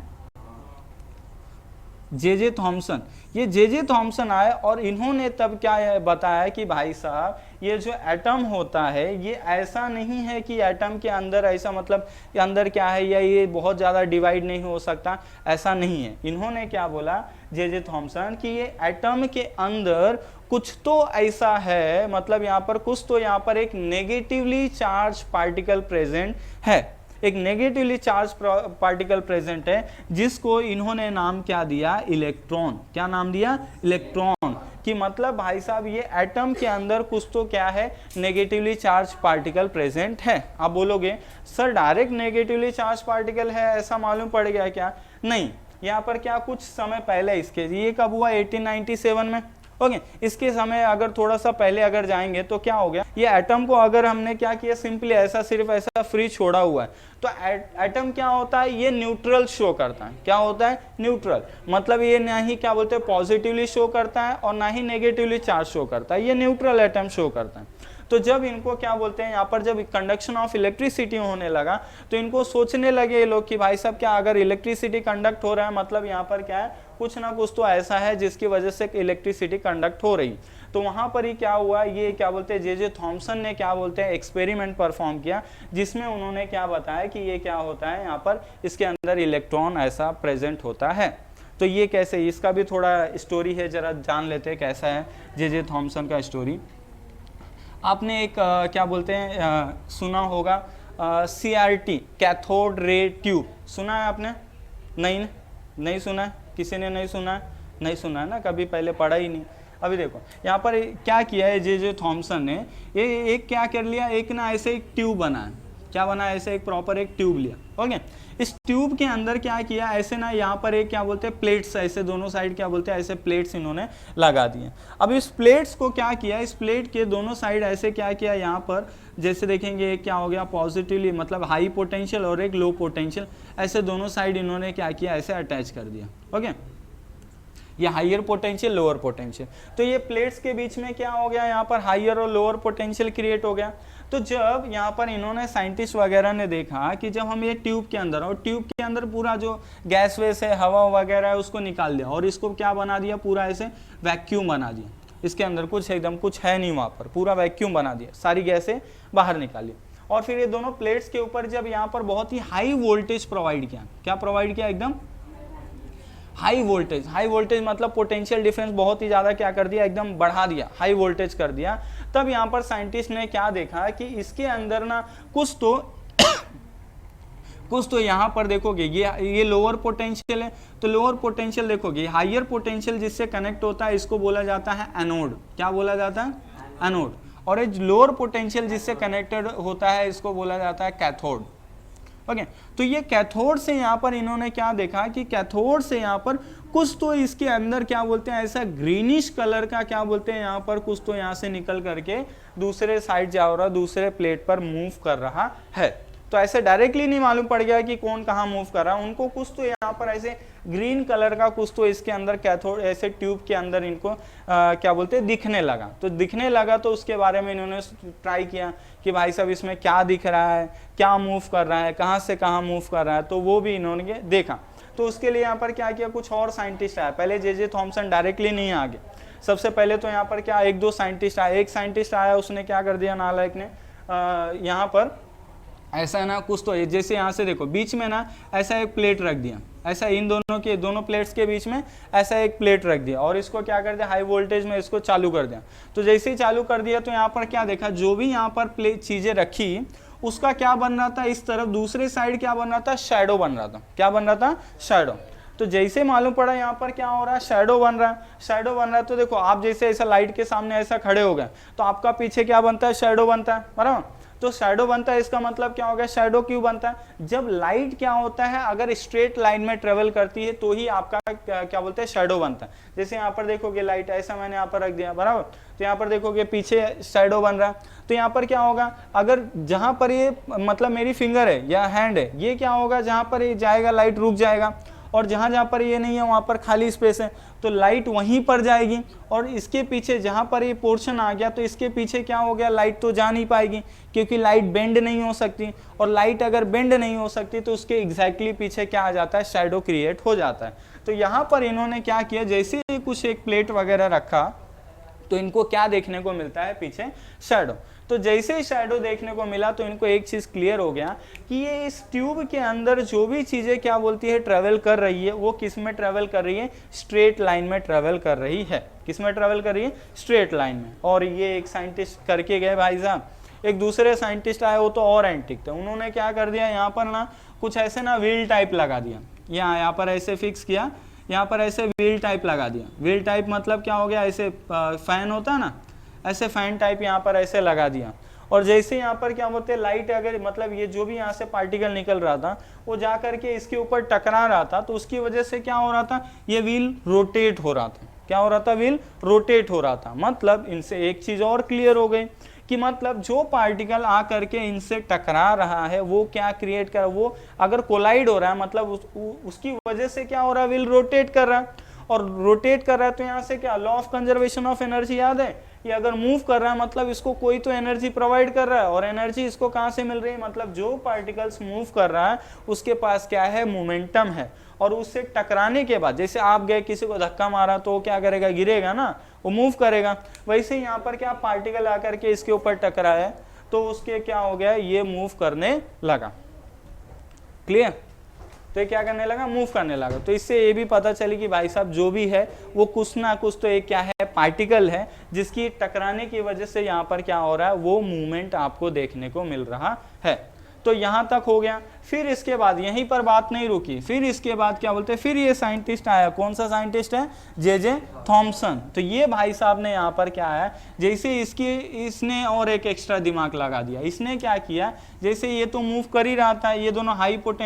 जे थॉमसन। ये जे थॉमसन आए और इन्होंने तब क्या बताया कि भाई साहब ये जो एटम होता है ये ऐसा नहीं है कि एटम के अंदर ऐसा, मतलब ये अंदर क्या है, या ये बहुत ज़्यादा डिवाइड नहीं हो सकता, ऐसा नहीं है। इन्होंने क्या बोला जे थॉमसन कि ये एटम के अंदर कुछ तो ऐसा है, मतलब यहाँ पर कुछ तो, यहाँ पर एक नेगेटिवली चार्ज पार्टिकल प्रेजेंट है, एक नेगेटिवली चार्ज पार्टिकल प्रेजेंट है, जिसको इन्होंने नाम क्या दिया, इलेक्ट्रॉन। क्या नाम दिया, इलेक्ट्रॉन। कि मतलब भाई साहब ये एटम के अंदर कुछ तो क्या है, नेगेटिवली चार्ज पार्टिकल प्रेजेंट है। आप बोलोगे sir direct negatively charge particle है, ऐसा मालूम पड़ गया क्या, नहीं। यहाँ पर क्या कुछ समय पहले इसके, ये कब हुआ, 1897 में, ओके। इसके समय अगर थोड़ा सा पहले अगर जाएंगे तो क्या हो गया, ये एटम को अगर हमने क्या किया, सिंपली ऐसा सिर्फ ऐसा फ्री छोड़ा हुआ है, तो एटम क्या होता है, ये न्यूट्रल शो करता है। क्या होता है, न्यूट्रल। मतलब ये ना ही क्या बोलते हैं पॉजिटिवली शो करता है और ना ही नेगेटिवली चार्ज शो करता है, ये न्यूट्रल एटम शो करता है। तो जब इनको क्या बोलते हैं, यहाँ पर जब कंडक्शन ऑफ इलेक्ट्रिसिटी होने लगा, तो इनको सोचने लगे ये लोग कि भाई साहब क्या अगर इलेक्ट्रिसिटी कंडक्ट हो रहा है, मतलब यहाँ पर क्या है, कुछ ना कुछ तो ऐसा है जिसकी वजह से इलेक्ट्रिसिटी कंडक्ट हो रही। तो वहां पर ही क्या हुआ, ये क्या बोलते हैं जे थॉमसन ने क्या बोलते हैं एक्सपेरिमेंट परफॉर्म किया, जिसमें उन्होंने क्या बताया कि ये क्या होता है, यहाँ पर इसके अंदर इलेक्ट्रॉन ऐसा प्रेजेंट होता है। तो ये कैसे, इसका भी थोड़ा स्टोरी है, जरा जान लेते हैं कैसा है जे थॉमसन का स्टोरी। आपने एक क्या बोलते हैं सुना होगा CRT, कैथोड रे ट्यूब, सुना है आपने, नहीं सुना है, किसी ने नहीं सुना है ना, कभी पहले पढ़ा ही नहीं। अभी देखो यहाँ पर क्या किया है जे थॉमसन ने, ये एक क्या कर लिया, एक ना ऐसे एक ट्यूब बनाया, क्या बनाया, ऐसे एक प्रॉपर एक ट्यूब लिया, ओके। इस ट्यूब के अंदर क्या किया, ऐसे ना यहाँ पर एक क्या बोलते हैं प्लेट्स, ऐसे दोनों साइड क्या बोलते हैं, ऐसे प्लेट्स इन्होंने लगा दिए। अब इस प्लेट्स को क्या किया, इस प्लेट के दोनों साइड ऐसे क्या किया, यहाँ पर जैसे देखेंगे एक क्या हो गया, पॉजिटिवली मतलब हाई पोटेंशियल और एक लो पोटेंशियल, ऐसे दोनों साइड इन्होंने क्या किया, ऐसे अटैच कर दिया, ओके। ये हाइयर पोटेंशियल, लोअर पोटेंशियल। तो ये प्लेट्स के बीच में क्या हो गया, यहाँ पर हाइयर और लोअर पोटेंशियल क्रिएट हो गया। तो जब यहाँ पर इन्होंने साइंटिस्ट वगैरह ने देखा कि जब हम ये ट्यूब के अंदर, और ट्यूब के अंदर पूरा जो गैस वेस है, हवा वगैरह है, उसको निकाल दिया और इसको क्या बना दिया, पूरा ऐसे वैक्यूम बना दिया। इसके अंदर कुछ एकदम कुछ है नहीं, वहाँ पर पूरा वैक्यूम बना दिया, सारी गैसें बाहर निकाली। और फिर ये दोनों प्लेट्स के ऊपर जब यहाँ पर बहुत ही हाई वोल्टेज प्रोवाइड किया, क्या प्रोवाइड किया, एकदम हाई वोल्टेज। हाई वोल्टेज मतलब पोटेंशियल डिफरेंस बहुत ही ज़्यादा क्या कर दिया, एकदम बढ़ा दिया, हाई वोल्टेज कर दिया। तब यहाँ पर साइंटिस्ट ने क्या देखा कि इसके अंदर ना कुछ तो यहाँ पर देखोगे ये लोअर पोटेंशियल है, तो लोअर पोटेंशियल देखोगे, हाइयर पोटेंशियल जिससे कनेक्ट होता है इसको बोला जाता है एनोड। क्या बोला जाता है, एनोड। और एक लोअर पोटेंशियल जिससे कनेक्टेड होता है इसको बोला जाता है कैथोड। ओके, तो ये कैथोड से यहाँ पर इन्होंने क्या देखा कि कैथोड से यहाँ पर कुछ तो इसके अंदर क्या बोलते हैं, ऐसा ग्रीनिश कलर का क्या बोलते हैं, यहाँ पर कुछ तो यहाँ से निकल करके दूसरे साइड जा रहा, दूसरे प्लेट पर मूव कर रहा है। तो ऐसे डायरेक्टली नहीं मालूम पड़ गया कि कौन कहाँ मूव कर रहा है, उनको कुछ तो यहाँ पर ऐसे ग्रीन कलर का कुछ तो इसके अंदर कैथोड ऐसे ट्यूब के अंदर इनको क्या बोलते हैं, दिखने लगा। तो दिखने लगा तो उसके बारे में इन्होंने ट्राई किया कि भाई साहब इसमें क्या दिख रहा है, क्या मूव कर रहा है, कहाँ से कहाँ मूव कर रहा है, तो वो भी इन्होंने देखा। तो उसके लिए यहाँ पर क्या किया, कुछ और साइंटिस्ट आया, पहले जे थॉमसन डायरेक्टली नहीं आगे, सबसे पहले तो यहाँ पर क्या एक दो साइंटिस्ट आए। एक साइंटिस्ट आया, उसने क्या कर दिया, नालायक ने यहाँ पर ऐसा ना कुछ तो जैसे यहाँ से देखो बीच में ना ऐसा एक प्लेट रख दिया, ऐसा इन दोनों प्लेट्स के बीच में ऐसा एक प्लेट रख दिया और इसको क्या कर दिया, हाई वोल्टेज में इसको चालू कर दिया। तो जैसे ही चालू कर दिया तो यहाँ पर क्या देखा, जो भी यहाँ पर प्लेट चीजें रखी उसका क्या बन रहा था, इस तरफ दूसरे साइड क्या बन रहा था, शैडो बन रहा था। क्या बन रहा था, शैडो। तो जैसे मालूम पड़ा यहाँ पर क्या हो रहा है, शैडो बन रहा है। शैडो बन रहा है तो देखो आप जैसे ऐसा लाइट के सामने ऐसा खड़े हो गए तो आपका पीछे क्या बनता है, शैडो बनता है, बराबर। तो शैडो बनता है, इसका मतलब क्या हो गया, शैडो क्यों बनता है, जब लाइट क्या होता है अगर स्ट्रेट लाइन में ट्रेवल करती है तो ही आपका क्या बोलते हैं, शैडो बनता है। जैसे यहाँ पर देखोगे लाइट ऐसा मैंने यहाँ पर रख दिया, बराबर, तो यहाँ पर देखोगे पीछे शैडो बन रहा है। तो यहाँ पर क्या होगा, अगर जहां पर ये मतलब मेरी फिंगर है या हैंड है, ये क्या होगा, जहां पर ये जाएगा लाइट रुक जाएगा, और जहां जहां पर ये नहीं है वहां पर खाली स्पेस है तो लाइट वहीं पर जाएगी। और इसके पीछे जहां पर ये पोर्शन आ गया तो इसके पीछे क्या हो गया, लाइट तो जा नहीं पाएगी क्योंकि लाइट बेंड नहीं हो सकती, और लाइट अगर बेंड नहीं हो सकती तो उसके एग्जैक्टली पीछे क्या आ जाता है, शैडो क्रिएट हो जाता है। तो यहाँ पर इन्होंने क्या किया, जैसे कुछ एक प्लेट वगैरह रखा तो इनको क्या देखने को मिलता है, पीछे शैडो। तो जैसे ही शैडो देखने को मिला तो इनको एक चीज क्लियर हो गया कि ये इस ट्यूब के अंदर जो भी चीजें क्या बोलती है ट्रेवल कर रही है वो किस में ट्रेवल कर रही है, स्ट्रेट लाइन में ट्रेवल कर रही है। किस में ट्रेवल कर रही है, स्ट्रेट लाइन में। और ये एक साइंटिस्ट करके गए भाई साहब, एक दूसरे साइंटिस्ट आए वो तो और एंटिक थे, उन्होंने क्या कर दिया, यहाँ पर ना कुछ ऐसे ना व्हील टाइप लगा दिया, यहाँ पर ऐसे फिक्स किया, यहाँ पर ऐसे व्हील टाइप लगा दिया। व्हील टाइप मतलब क्या हो गया, ऐसे फैन होता है ना, ऐसे फैन टाइप यहाँ पर ऐसे लगा दिया। और जैसे यहाँ पर क्या बोलते हैं, लाइट अगर मतलब ये जो भी यहाँ से पार्टिकल निकल रहा था वो जा करके इसके ऊपर टकरा रहा था तो उसकी वजह से क्या हो रहा था, ये व्हील रोटेट हो रहा था। क्या हो रहा था, व्हील रोटेट हो रहा था। मतलब इनसे एक चीज और क्लियर हो गई कि मतलब जो पार्टिकल आ करके इनसे टकरा रहा है वो क्या क्रिएट कर, वो अगर कोलाइड हो रहा है मतलब उसकी वजह से क्या हो रहा है, व्हील रोटेट कर रहा है। और रोटेट कर रहा है तो यहाँ से क्या, law of conservation of energy याद है, ये अगर मूव कर रहा है मतलब इसको कोई तो एनर्जी प्रोवाइड कर रहा है, और एनर्जी इसको कहाँ से मिल रही है, मतलब जो पार्टिकल्स मूव कर रहा है उसके पास क्या है, मोमेंटम है। और उससे टकराने के बाद जैसे आप गए किसी को धक्का मारा तो वो क्या करेगा, गिरेगा ना, वो मूव करेगा। वैसे यहाँ पर क्या पार्टिकल आकर के इसके ऊपर टकराया तो उसके क्या हो गया, ये मूव करने लगा। क्लियर, तो ये क्या करने लगा, मूव करने लगा। तो इससे ये भी पता चली कि भाई साहब जो भी है वो कुछ ना कुछ तो एक क्या है, पार्टिकल है जिसकी टकराने की वजह से यहाँ पर क्या हो रहा है, वो मूवमेंट आपको देखने को मिल रहा है। तो यहाँ तक हो गया। फिर इसके बाद यहीं पर बात नहीं रुकी, फिर इसके बाद क्या बोलते हैं, फिर ये साइंटिस्ट आया। कौन सा साइंटिस्ट है, जे थॉमसन। तो ये भाई साहब ने यहाँ पर क्या है, जैसे इसने और एक एक्स्ट्रा दिमाग लगा दिया। इसने क्या किया, जैसे ये तो मूव कर ही रहा था, ये दोनों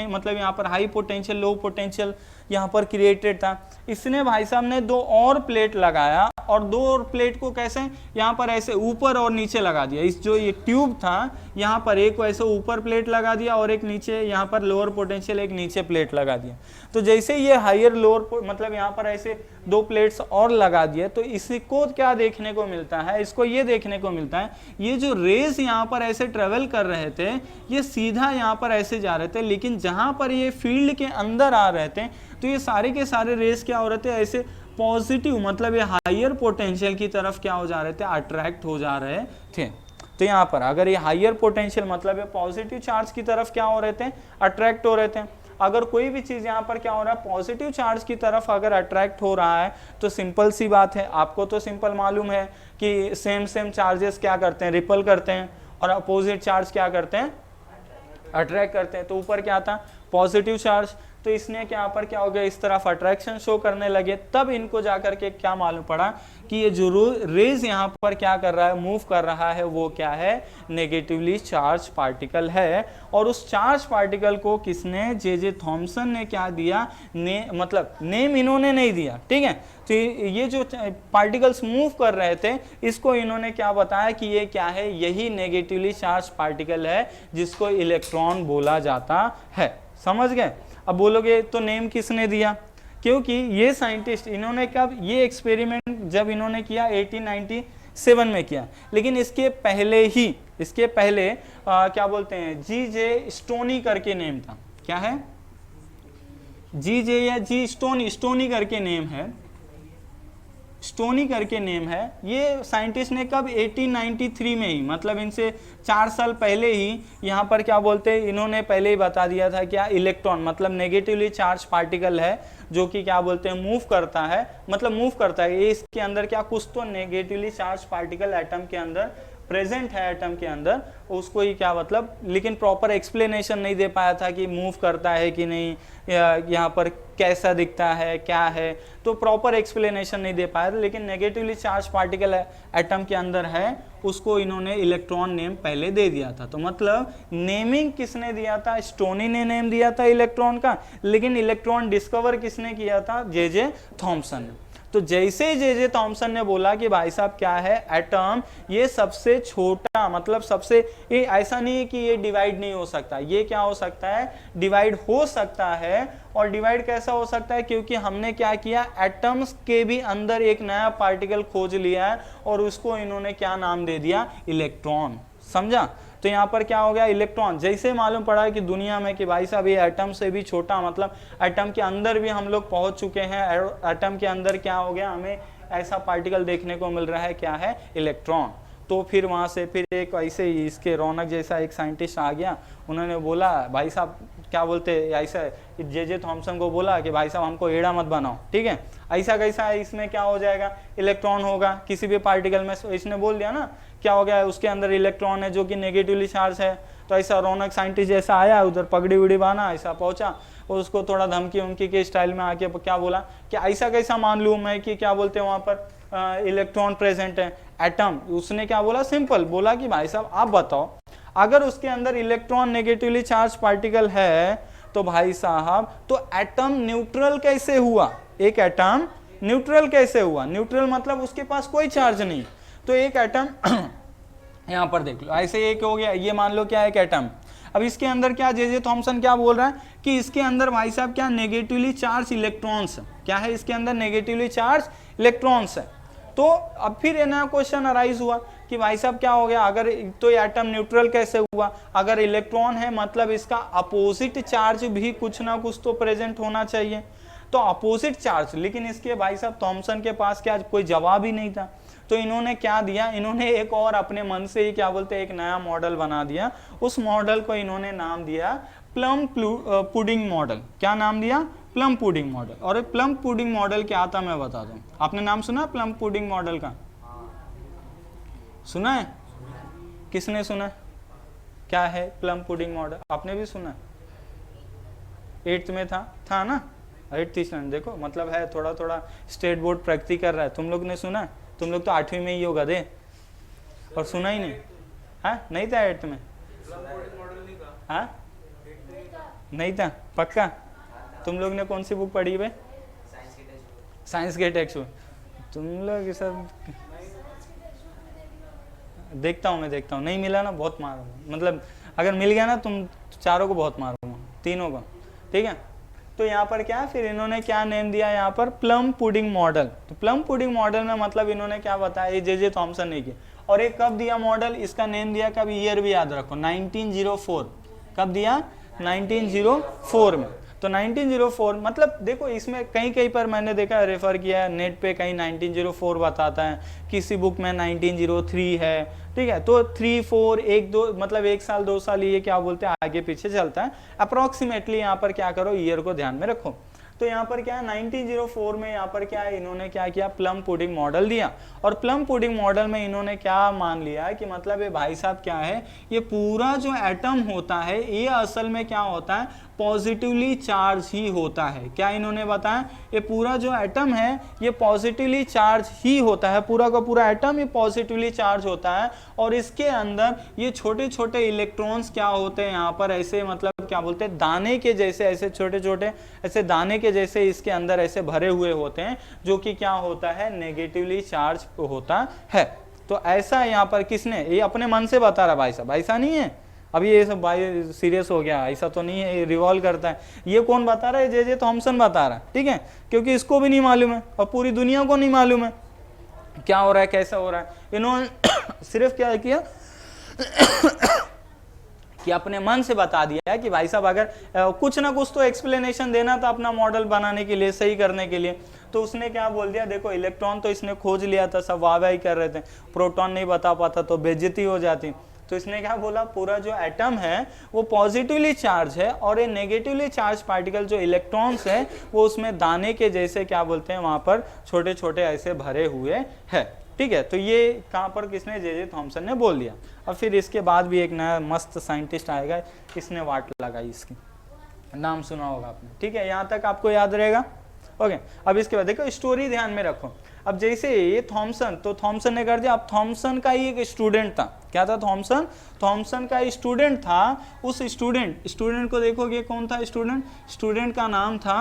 मतलब यहाँ पर हाई पोटेंशियल लो पोटेंशियल यहाँ पर क्रिएटेड था। इसने भाई साहब ने दो और प्लेट लगाया, और दो और प्लेट को कैसे, यहाँ पर ऐसे ऊपर और नीचे लगा दिया। इस जो ये ट्यूब था यहाँ पर एक वैसे ऊपर प्लेट लगा दिया और एक नीचे यहाँ पर लोअर पोटेंशियल एक नीचे प्लेट लगा दिया। तो जैसे ये हायर लोअर मतलब यहाँ पर ऐसे 2 प्लेट्स और लगा दिए तो इसको क्या देखने को मिलता है, इसको ये देखने को मिलता है ये जो रेज यहाँ पर ऐसे ट्रेवल कर रहे थे ये सीधा यहाँ पर ऐसे जा रहे थे, लेकिन जहाँ पर ये फील्ड के अंदर आ रहे थे तो ये सारे के सारे रेज क्या हो रहे थे, ऐसे पॉजिटिव मतलब ये हायर पोटेंशियल की तरफ क्या हो जा रहे थे, अट्रैक्ट हो जा रहे थे। तो यहाँ पर अगर ये हायर पोटेंशियल मतलब ये पॉजिटिव चार्ज की तरफ क्या हो रहे थे, अट्रैक्ट हो रहे थे। अगर कोई भी चीज यहाँ पर क्या हो रहा है, पॉजिटिव चार्ज की तरफ अगर अट्रैक्ट हो रहा है तो सिंपल सी बात है, आपको तो सिंपल मालूम है कि सेम चार्जेस क्या करते हैं, रिपल करते हैं, और अपोजिट चार्ज क्या करते हैं, अट्रैक्ट करते हैं। तो ऊपर क्या था, पॉजिटिव चार्ज, तो इसने क्या पर क्या हो गया, इस तरफ अट्रैक्शन शो करने लगे। तब इनको जाकर के क्या मालूम पड़ा कि ये जो रेज यहाँ पर क्या कर रहा है, मूव कर रहा है, वो क्या है, नेगेटिवली चार्ज पार्टिकल है। और उस चार्ज पार्टिकल को किसने, जे थॉमसन ने क्या दिया, मतलब नेम इन्होंने नहीं दिया, ठीक है। तो ये जो पार्टिकल्स मूव कर रहे थे इसको इन्होंने क्या बताया कि ये क्या है, यही नेगेटिवली चार्ज पार्टिकल है जिसको इलेक्ट्रॉन बोला जाता है। समझ गए। अब बोलोगे तो नेम किसने दिया, क्योंकि ये साइंटिस्ट इन्होंने कब ये एक्सपेरिमेंट जब इन्होंने किया 1897 में किया, लेकिन इसके पहले क्या बोलते हैं, जी.जे. स्टोनी करके नेम था। क्या है, जी.जे. या जी स्टोनी करके नेम है, स्टोनी करके नेम है। ये साइंटिस्ट ने कब 1893 में ही, मतलब इनसे 4 साल पहले ही यहाँ पर क्या बोलते हैं, इन्होंने पहले ही बता दिया था क्या, इलेक्ट्रॉन मतलब नेगेटिवली चार्ज पार्टिकल है जो कि क्या बोलते हैं, मूव करता है, मतलब मूव करता है। ये इसके अंदर क्या, कुछ तो नेगेटिवली चार्ज पार्टिकल एटम के अंदर प्रेजेंट है, एटम के अंदर, उसको ही क्या मतलब, लेकिन प्रॉपर एक्सप्लेनेशन नहीं दे पाया था कि मूव करता है कि नहीं, यहाँ पर कैसा दिखता है, क्या है, तो प्रॉपर एक्सप्लेनेशन नहीं दे पाया था। लेकिन नेगेटिवली चार्ज पार्टिकल एटम के अंदर है, उसको इन्होंने इलेक्ट्रॉन नेम पहले दे दिया था। तो मतलब नेमिंग किसने दिया था, स्टोनी ने नेम दिया था इलेक्ट्रॉन का, लेकिन इलेक्ट्रॉन डिस्कवर किसने किया था, जे थॉमसन ने। तो जैसे जे थॉमसन ने बोला कि भाई साहब क्या है, एटम ये सबसे छोटा, मतलब सबसे, ये ऐसा नहीं है कि ये डिवाइड नहीं हो सकता, ये क्या हो सकता है, डिवाइड हो सकता है। और डिवाइड कैसा हो सकता है, क्योंकि हमने क्या किया, एटम्स के भी अंदर एक नया पार्टिकल खोज लिया है और उसको इन्होंने क्या नाम दे दिया, इलेक्ट्रॉन। समझा। तो यहाँ पर क्या हो गया, इलेक्ट्रॉन। जैसे मालूम पड़ा कि दुनिया में कि भाई साहब ये एटम से भी छोटा, मतलब एटम के अंदर भी हम लोग पहुंच चुके हैं, एटम के अंदर क्या हो गया, हमें ऐसा पार्टिकल देखने को मिल रहा है, क्या है, इलेक्ट्रॉन। तो फिर वहाँ से फिर एक ऐसे ही इसके रौनक जैसा एक साइंटिस्ट आ गया, उन्होंने बोला भाई साहब क्या बोलते ऐसा, जे थॉमसन को बोला कि भाई साहब हमको एड़ा मत बनाओ, ठीक है, ऐसा कैसा है, इसमें क्या हो जाएगा, इलेक्ट्रॉन होगा किसी भी पार्टिकल में। इसने बोल दिया ना, क्या हो गया, उसके अंदर इलेक्ट्रॉन है जो कि नेगेटिवली चार्ज है। तो ऐसा रौनक साइंटिस्ट जैसा आया, उधर पगड़ी उड़ी बाना, ऐसा पहुंचा और उसको थोड़ा धमकी उमकी के स्टाइल में आके क्या बोला कि ऐसा कैसा मान लूँ मैं कि क्या बोलते हैं वहाँ पर इलेक्ट्रॉन प्रेजेंट है, एटम। उसने क्या बोला, सिंपल बोला कि भाई साहब आप बताओ, अगर उसके अंदर इलेक्ट्रॉन नेगेटिवली चार्ज पार्टिकल है तो भाई साहब तो एटम न्यूट्रल कैसे हुआ, एक एटम न्यूट्रल कैसे हुआ, न्यूट्रल मतलब उसके पास कोई चार्ज नहीं। तो एक एटम यहाँ पर देख लो, ऐसे एक हो गया, ये मान लो क्या, एक एटम। अब इसके अंदर क्या, जे थॉमसन क्या बोल रहा है कि इसके अंदर भाई साहब क्या, नेगेटिवली चार्ज इलेक्ट्रॉन्स, क्या है इसके अंदर, नेगेटिवली चार्ज इलेक्ट्रॉन्स है। तो अब फिर ये नया क्वेश्चन अराइज हुआ कि भाई साहब क्या हो गया, अगर तो ये एटम न्यूट्रल कैसे हुआ, अगर इलेक्ट्रॉन है मतलब इसका अपोजिट चार्ज भी कुछ ना कुछ तो प्रेजेंट होना चाहिए, तो अपोजिट चार्ज। लेकिन इसके भाई साहब थॉमसन के पास क्या कोई जवाब ही नहीं था। तो इन्होंने क्या दिया, इन्होंने एक और अपने मन से ही क्या बोलते हैं, एक नया मॉडल बना दिया। उस मॉडल को इन्होंने नाम दिया प्लम पुडिंग मॉडल। क्या नाम दिया, प्लम पुडिंग मॉडल। और प्लम पुडिंग मॉडल क्या था मैं बता दूं, आपने नाम सुना प्लम पुडिंग मॉडल का, सुना है, किसने सुना है, क्या है प्लम पुडिंग मॉडल, आपने भी सुना, 8th में था ना, 8th स्टैंडर्ड। देखो मतलब है थोड़ा थोड़ा स्टेट बोर्ड प्रगति कर रहा है। तुम लोग ने सुना, तुम लोग तो 8वीं में ही होगा दे, और सुना ही नहीं, हाँ नहीं था 8th में, हाँ नहीं था पक्का। तुम लोग ने कौन सी बुक पढ़ी है, साइंस के टेक्स्ट बुक। तुम लोग ये सब देखता हूँ मैं, देखता हूँ, नहीं मिला ना बहुत मारूंगा, मतलब अगर मिल गया ना तुम चारों को बहुत मारूंगा। तीनों को, ठीक है। तो यहाँ पर क्या, फिर इन्होंने क्या नेम दिया यहाँ पर, प्लम पुडिंग मॉडल। तो प्लम पुडिंग मॉडल में मतलब इन्होंने क्या बताया, ये जे थॉमसन ने किया। और ये कब दिया मॉडल, इसका नेम दिया कब, ईयर भी याद रखो, 1904। कब दिया, 1904 में। तो 1904 मतलब देखो इसमें कहीं पर मैंने देखा रेफर किया है नेट पे, कहीं 1904 बताता है, किसी बुक में 1903 है, ठीक है। तो 3 4 1 2 मतलब 1 साल 2 साल ये क्या बोलते हैं आगे पीछे चलता है। अप्रोक्सीमेटली यहाँ पर क्या करो, ईयर को ध्यान में रखो। तो यहाँ पर क्या है 1904 में यहाँ पर क्या है, इन्होंने क्या किया, प्लम पुडिंग मॉडल दिया। और प्लम पुडिंग मॉडल में इन्होंने क्या मान लिया कि मतलब ये भाई साहब क्या है, ये पूरा जो एटम होता है ये असल में क्या होता है, पॉजिटिवली चार्ज ही होता है। क्या इन्होंने बताया, ये पूरा जो एटम है ये पॉजिटिवली चार्ज ही होता है, पूरा का पूरा एटम ये पॉजिटिवली चार्ज होता है। और इसके अंदर ये छोटे छोटे इलेक्ट्रॉन्स क्या होते हैं यहाँ पर, ऐसे मतलब क्या बोलते हैं, दाने के जैसे, ऐसे छोटे छोटे ऐसे दाने के जैसे इसके अंदर ऐसे भरे हुए होते हैं, जो कि क्या होता है, नेगेटिवली चार्ज होता है। तो ऐसा यहाँ पर किसने, ये अपने मन से बता रहा भाई साहब, ऐसा नहीं है अभी ये सब भाई सीरियस हो गया, ऐसा तो नहीं है, रिवॉल्व करता है। ये कौन बता रहा है, जे थॉमसन बता रहा है, ठीक है, क्योंकि इसको भी नहीं मालूम है और पूरी दुनिया को नहीं मालूम है क्या हो रहा है, कैसा हो रहा है। इन्होंने सिर्फ क्या किया कि अपने मन से बता दिया है कि भाई साहब अगर कुछ ना कुछ तो एक्सप्लेनेशन देना था अपना मॉडल बनाने के लिए, सही करने के लिए। तो उसने क्या बोल दिया, देखो इलेक्ट्रॉन तो इसने खोज लिया था, सब वाह ही कर रहे थे, प्रोटॉन नहीं बता पाता तो बेइज्जती हो जाती। तो इसने क्या बोला, पूरा जो एटम है वो पॉजिटिवली चार्ज है और ये नेगेटिवली चार्ज पार्टिकल जो इलेक्ट्रॉन्स है वो उसमें दाने के जैसे क्या बोलते हैं वहां पर छोटे छोटे ऐसे भरे हुए है, ठीक है। तो ये कहाँ पर किसने, जे थॉमसन ने बोल दिया। और फिर इसके बाद भी एक नया मस्त साइंटिस्ट आएगा, इसने वाट लगाई, इसकी नाम सुना होगा आपने, ठीक है, यहाँ तक आपको याद रहेगा। ओके, अब इसके बाद देखो स्टोरी ध्यान में रखो। अब जैसे ये थॉमसन, तो थॉमसन ने कर दिया, अब थॉमसन का ही एक स्टूडेंट था, क्या था, थॉमसन का स्टूडेंट था। उस स्टूडेंट को देखोगे कौन था स्टूडेंट का नाम था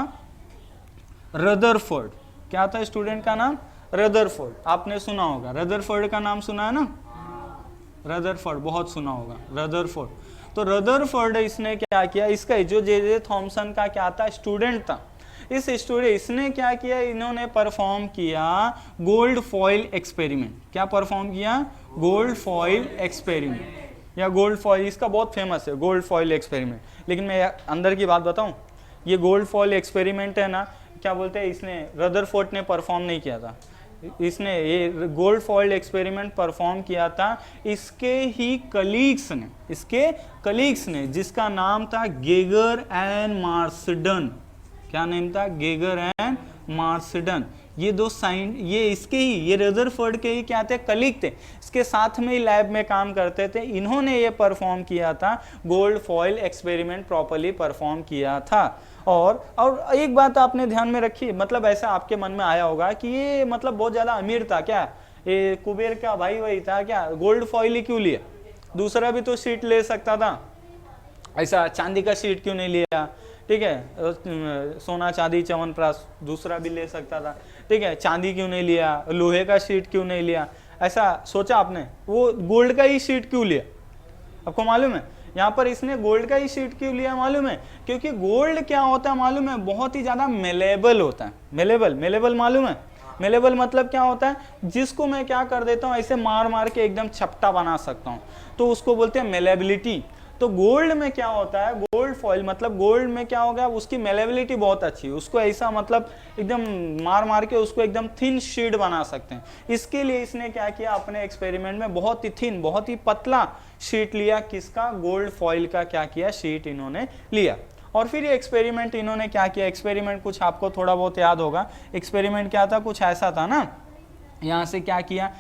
रदरफोर्ड। क्या था स्टूडेंट का नाम, रदरफोर्ड। आपने सुना होगा, रदरफोर्ड का नाम सुना है ना, रदरफोर्ड बहुत सुना होगा, रदरफोर्ड। तो रदरफोर्ड इसने क्या किया, इसका जो जे थॉमसन का क्या था, स्टूडेंट था। इसने क्या किया, इन्होंने परफॉर्म किया गोल्ड फॉइल एक्सपेरिमेंट। क्या परफॉर्म किया, गोल्ड फॉइल एक्सपेरिमेंट, या गोल्ड फॉइल, इसका बहुत फेमस है गोल्ड फॉइल एक्सपेरिमेंट। लेकिन मैं अंदर की बात बताऊं, ये गोल्ड फॉइल एक्सपेरिमेंट है ना, क्या बोलते हैं, इसने रदरफोर्ड ने परफॉर्म नहीं किया था, इसने ये गोल्ड फॉइल एक्सपेरिमेंट परफॉर्म किया था इसके ही कलीग्स ने, जिसका नाम था गेगर एंड मार्सडन। क्या नेम था, गेगर एंड मार्सडन। ये दो ये रदरफोर्ड के ही क्या थे, कलीग थे, इसके साथ में ही लैब में काम करते थे। इन्होंने ये परफॉर्म किया था, gold foil experiment properly perform किया था। और एक बात आपने ध्यान में रखी, मतलब ऐसा आपके मन में आया होगा कि ये मतलब बहुत ज्यादा अमीर था क्या, ये कुबेर का भाई वही था क्या, गोल्ड फॉइल ही क्यों लिया, दूसरा भी तो शीट ले सकता था, ऐसा चांदी का शीट क्यों नहीं लिया, ठीक है, सोना चांदी च्यवनप्राश दूसरा भी ले सकता था, ठीक है, चांदी क्यों नहीं लिया, लोहे का शीट क्यों नहीं लिया, ऐसा सोचा आपने, वो गोल्ड का ही शीट क्यों लिया, आपको मालूम है यहाँ पर इसने गोल्ड का ही शीट क्यों लिया मालूम है, क्योंकि गोल्ड क्या होता है मालूम है, बहुत ही ज्यादा मेलेबल होता है। मेलेबल मालूम है, मेलेबल मतलब क्या होता है, जिसको मैं क्या कर देता हूँ ऐसे मार के एकदम चपटा बना सकता हूँ, तो उसको बोलते हैं मेलेबिलिटी। तो गोल्ड में क्या होता है, गोल्ड फॉइल मतलब गोल्ड में क्या हो गया, उसकी मेलेबिलिटी बहुत अच्छी है, उसको ऐसा मतलब एकदम मार के उसको एकदम थिन शीट बना सकते हैं। इसके लिए इसने क्या किया, अपने एक्सपेरिमेंट में बहुत ही थिन, बहुत ही पतला शीट लिया, किसका, गोल्ड फॉइल का क्या किया, शीट इन्होंने लिया। और फिर ये एक्सपेरिमेंट इन्होंने क्या किया, एक्सपेरिमेंट कुछ आपको थोड़ा बहुत याद होगा, एक्सपेरिमेंट क्या था, कुछ ऐसा था ना, यहाँ से क्या किया,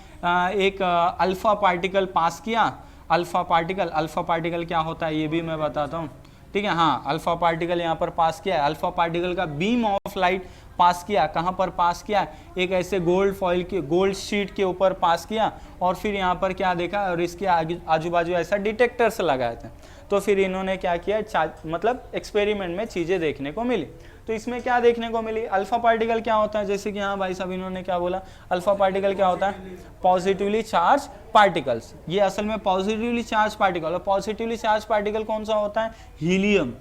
एक अल्फा पार्टिकल पास किया, अल्फा पार्टिकल क्या होता है ये भी मैं बताता हूँ, ठीक है, हाँ, अल्फा पार्टिकल यहाँ पर पास किया है, अल्फा पार्टिकल का बीम ऑफ लाइट पास किया, कहाँ पर पास किया, एक ऐसे गोल्ड फॉइल के गोल्ड शीट के ऊपर पास किया, और फिर यहाँ पर क्या देखा, और इसके आजू बाजू ऐसा डिटेक्टर्स लगाए थे। तो फिर इन्होंने क्या किया, मतलब एक्सपेरिमेंट में चीजें देखने को मिली। तो इसमें क्या देखने को मिली, अल्फा पार्टिकल क्या होता है, जैसे कि हाँ भाई साहब इन्होंने क्या बोला, अल्फा पार्टिकल क्या होता है, पॉजिटिवली चार्ज पार्टिकल्स। ये असल में पॉजिटिवली चार्ज पार्टिकल, और पॉजिटिवली चार्ज पार्टिकल कौन सा होता है, helium.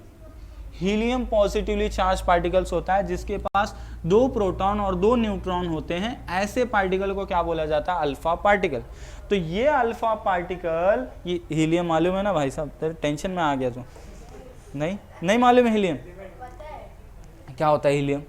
Helium positively charge particles होता है जिसके पास 2 प्रोटॉन और 2 न्यूट्रॉन होते हैं, ऐसे पार्टिकल को क्या बोला जाता है? Alpha particle. तो ये अल्फा पार्टिकल, ये हीलियम मालूम है ना भाई साहब? तेरे टेंशन में आ गया तो नहीं मालूम है हीलियम क्या होता है? हीलियम,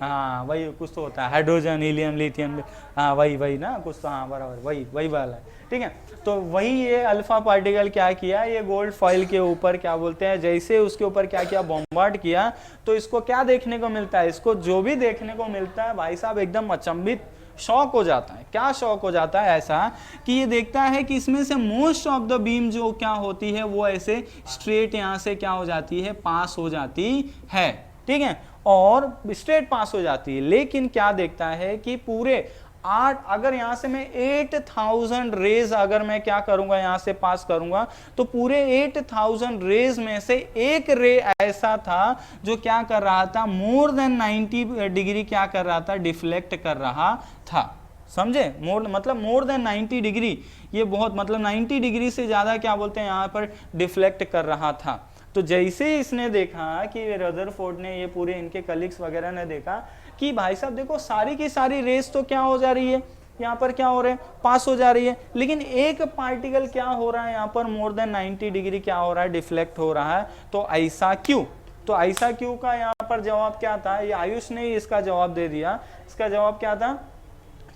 हाँ वही कुछ तो होता है, हाइड्रोजन, हीलियम, लिथियम, हाँ वही ना कुछ तो, हाँ बराबर वही वाला है, ठीक है। तो वही ये अल्फा पार्टिकल क्या किया, ये गोल्ड फॉइल के ऊपर क्या बोलते हैं, जैसे उसके ऊपर क्या किया, बॉम्बार्ड किया, तो इसको क्या देखने को मिलता है? इसको जो भी देखने को मिलता है भाई साहब एकदम अचंभित, शॉक हो जाता है। क्या शॉक हो जाता है? ऐसा कि ये देखता है कि इसमें से मोस्ट ऑफ द बीम जो क्या होती है वो ऐसे स्ट्रेट यहाँ से क्या हो जाती है, पास हो जाती है, ठीक है, और स्ट्रेट पास हो जाती है। लेकिन क्या देखता है कि पूरे 8, अगर यहां से मैं 8000 रेज अगर मैं क्या करूंगा, यहां से पास करूंगा, तो पूरे 8000 रेज में से एक रे ऐसा था जो क्या कर रहा था, मोर देन 90 डिग्री क्या कर रहा था, डिफ्लेक्ट कर रहा था। समझे? मोर देन 90 डिग्री, ये बहुत मतलब 90 डिग्री से ज्यादा क्या बोलते हैं यहां पर डिफ्लेक्ट कर रहा था। तो जैसे ही इसने देखा कि रदरफोर्ड ने, ये पूरे इनके कलीग्स वगैरह ने देखा कि भाई साहब देखो सारी की सारी रेस तो क्या हो जा रही है, यहाँ पर क्या हो रहा है, पास हो जा रही है, लेकिन एक पार्टिकल क्या हो रहा है यहाँ पर, मोर देन 90 डिग्री क्या हो रहा है, डिफ्लेक्ट हो रहा है। तो ऐसा क्यों? तो ऐसा क्यों का यहाँ पर जवाब क्या था, ये आयुष ने ही इसका जवाब दे दिया। इसका जवाब क्या था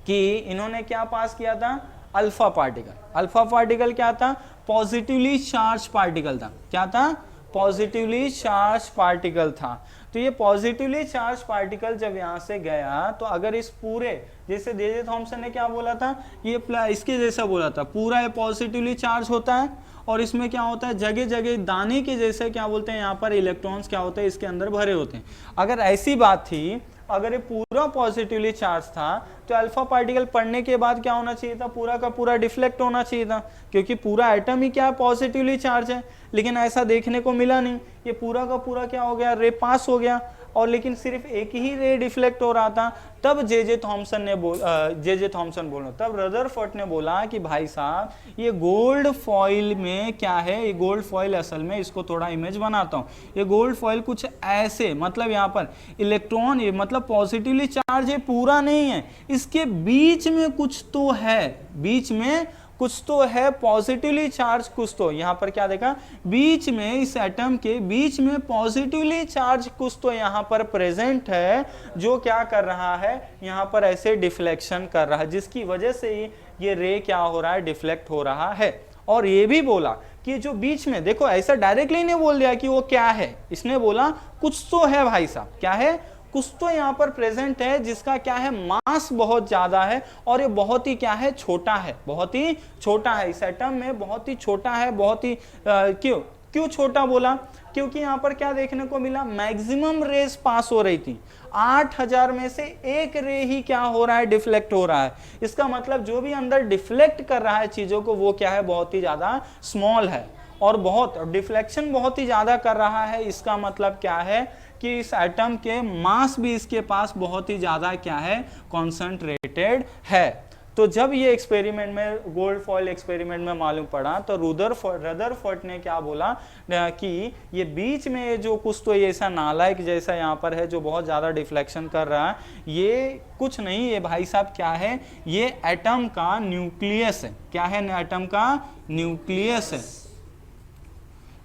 कि इन्होंने क्या पास किया था, अल्फा पार्टिकल। अल्फा पार्टिकल क्या था, पॉजिटिवली चार्ज पार्टिकल था। क्या था? पॉजिटिवली चार्ज पार्टिकल था। तो ये पॉजिटिवली चार्ज पार्टिकल जब यहाँ से गया, तो अगर इस पूरे, जैसे जे थॉमसन ने क्या बोला था, ये इसके जैसा बोला था, पूरा ये पॉजिटिवली चार्ज होता है और इसमें क्या होता है, जगह जगह दाने के जैसे क्या बोलते हैं यहाँ पर इलेक्ट्रॉन्स क्या होते हैं इसके अंदर भरे होते हैं। अगर ऐसी बात थी, अगर ये पूरा पॉजिटिवली चार्ज था, तो अल्फा पार्टिकल पढ़ने के बाद क्या होना चाहिए था, पूरा का पूरा डिफ्लेक्ट होना चाहिए था, क्योंकि पूरा एटम ही क्या पॉजिटिवली चार्ज है। लेकिन ऐसा देखने को मिला नहीं, ये पूरा का पूरा क्या हो गया, रे पास हो गया, और लेकिन सिर्फ एक ही रे डिफ्लेक्ट हो रहा था। तब जे थॉमसन बोल तब रदरफोर्ड ने बोला कि भाई साहब ये गोल्ड फॉइल में क्या है, ये गोल्ड फॉइल असल में, इसको थोड़ा इमेज बनाता हूँ, ये गोल्ड फॉइल कुछ ऐसे, मतलब यहाँ पर इलेक्ट्रॉन, ये मतलब पॉजिटिवली चार्ज है, पूरा नहीं है, इसके बीच में कुछ तो है, बीच में कुछ तो है, पॉजिटिवली चार्ज कुछ तो, यहां पर क्या देखा, बीच में, इस एटम के बीच में पॉजिटिवली चार्ज कुछ तो यहां पर प्रेजेंट है, जो क्या कर रहा है, यहां पर ऐसे डिफ्लेक्शन कर रहा है, जिसकी वजह से ही ये रे क्या हो रहा है, डिफ्लेक्ट हो रहा है। और ये भी बोला कि जो बीच में, देखो ऐसा डायरेक्टली नहीं बोल दिया कि वो क्या है, इसने बोला कुछ तो है भाई साहब, क्या है, कुछ तो यहाँ पर प्रेजेंट है, जिसका क्या है, मास बहुत ज्यादा है, और ये बहुत ही क्या है, छोटा है, बहुत ही छोटा है, इस एटम में बहुत ही छोटा है, बहुत ही क्यों छोटा बोला, क्योंकि यहाँ पर क्या देखने को मिला, मैक्सिमम रेस पास हो रही थी, 8000 में से एक रे ही क्या हो रहा है, डिफ्लेक्ट हो रहा है। इसका मतलब जो भी अंदर डिफ्लेक्ट कर रहा है चीजों को, वो क्या है, बहुत ही ज्यादा स्मॉल है, और बहुत डिफ्लेक्शन बहुत ही ज्यादा कर रहा है। इसका मतलब क्या है कि इस एटम के मास भी इसके पास बहुत ही ज्यादा क्या है, कॉन्सेंट्रेटेड है। तो जब ये एक्सपेरिमेंट में, गोल्ड फॉइल एक्सपेरिमेंट में मालूम पड़ा, तो रदरफोर्ड ने क्या बोला कि ये बीच में जो कुछ तो ये ऐसा नालायक जैसा यहाँ पर है, जो बहुत ज्यादा डिफ्लेक्शन कर रहा है, ये कुछ नहीं, ये भाई साहब क्या है, ये एटम का न्यूक्लियस है। क्या है, एटम का न्यूक्लियस है,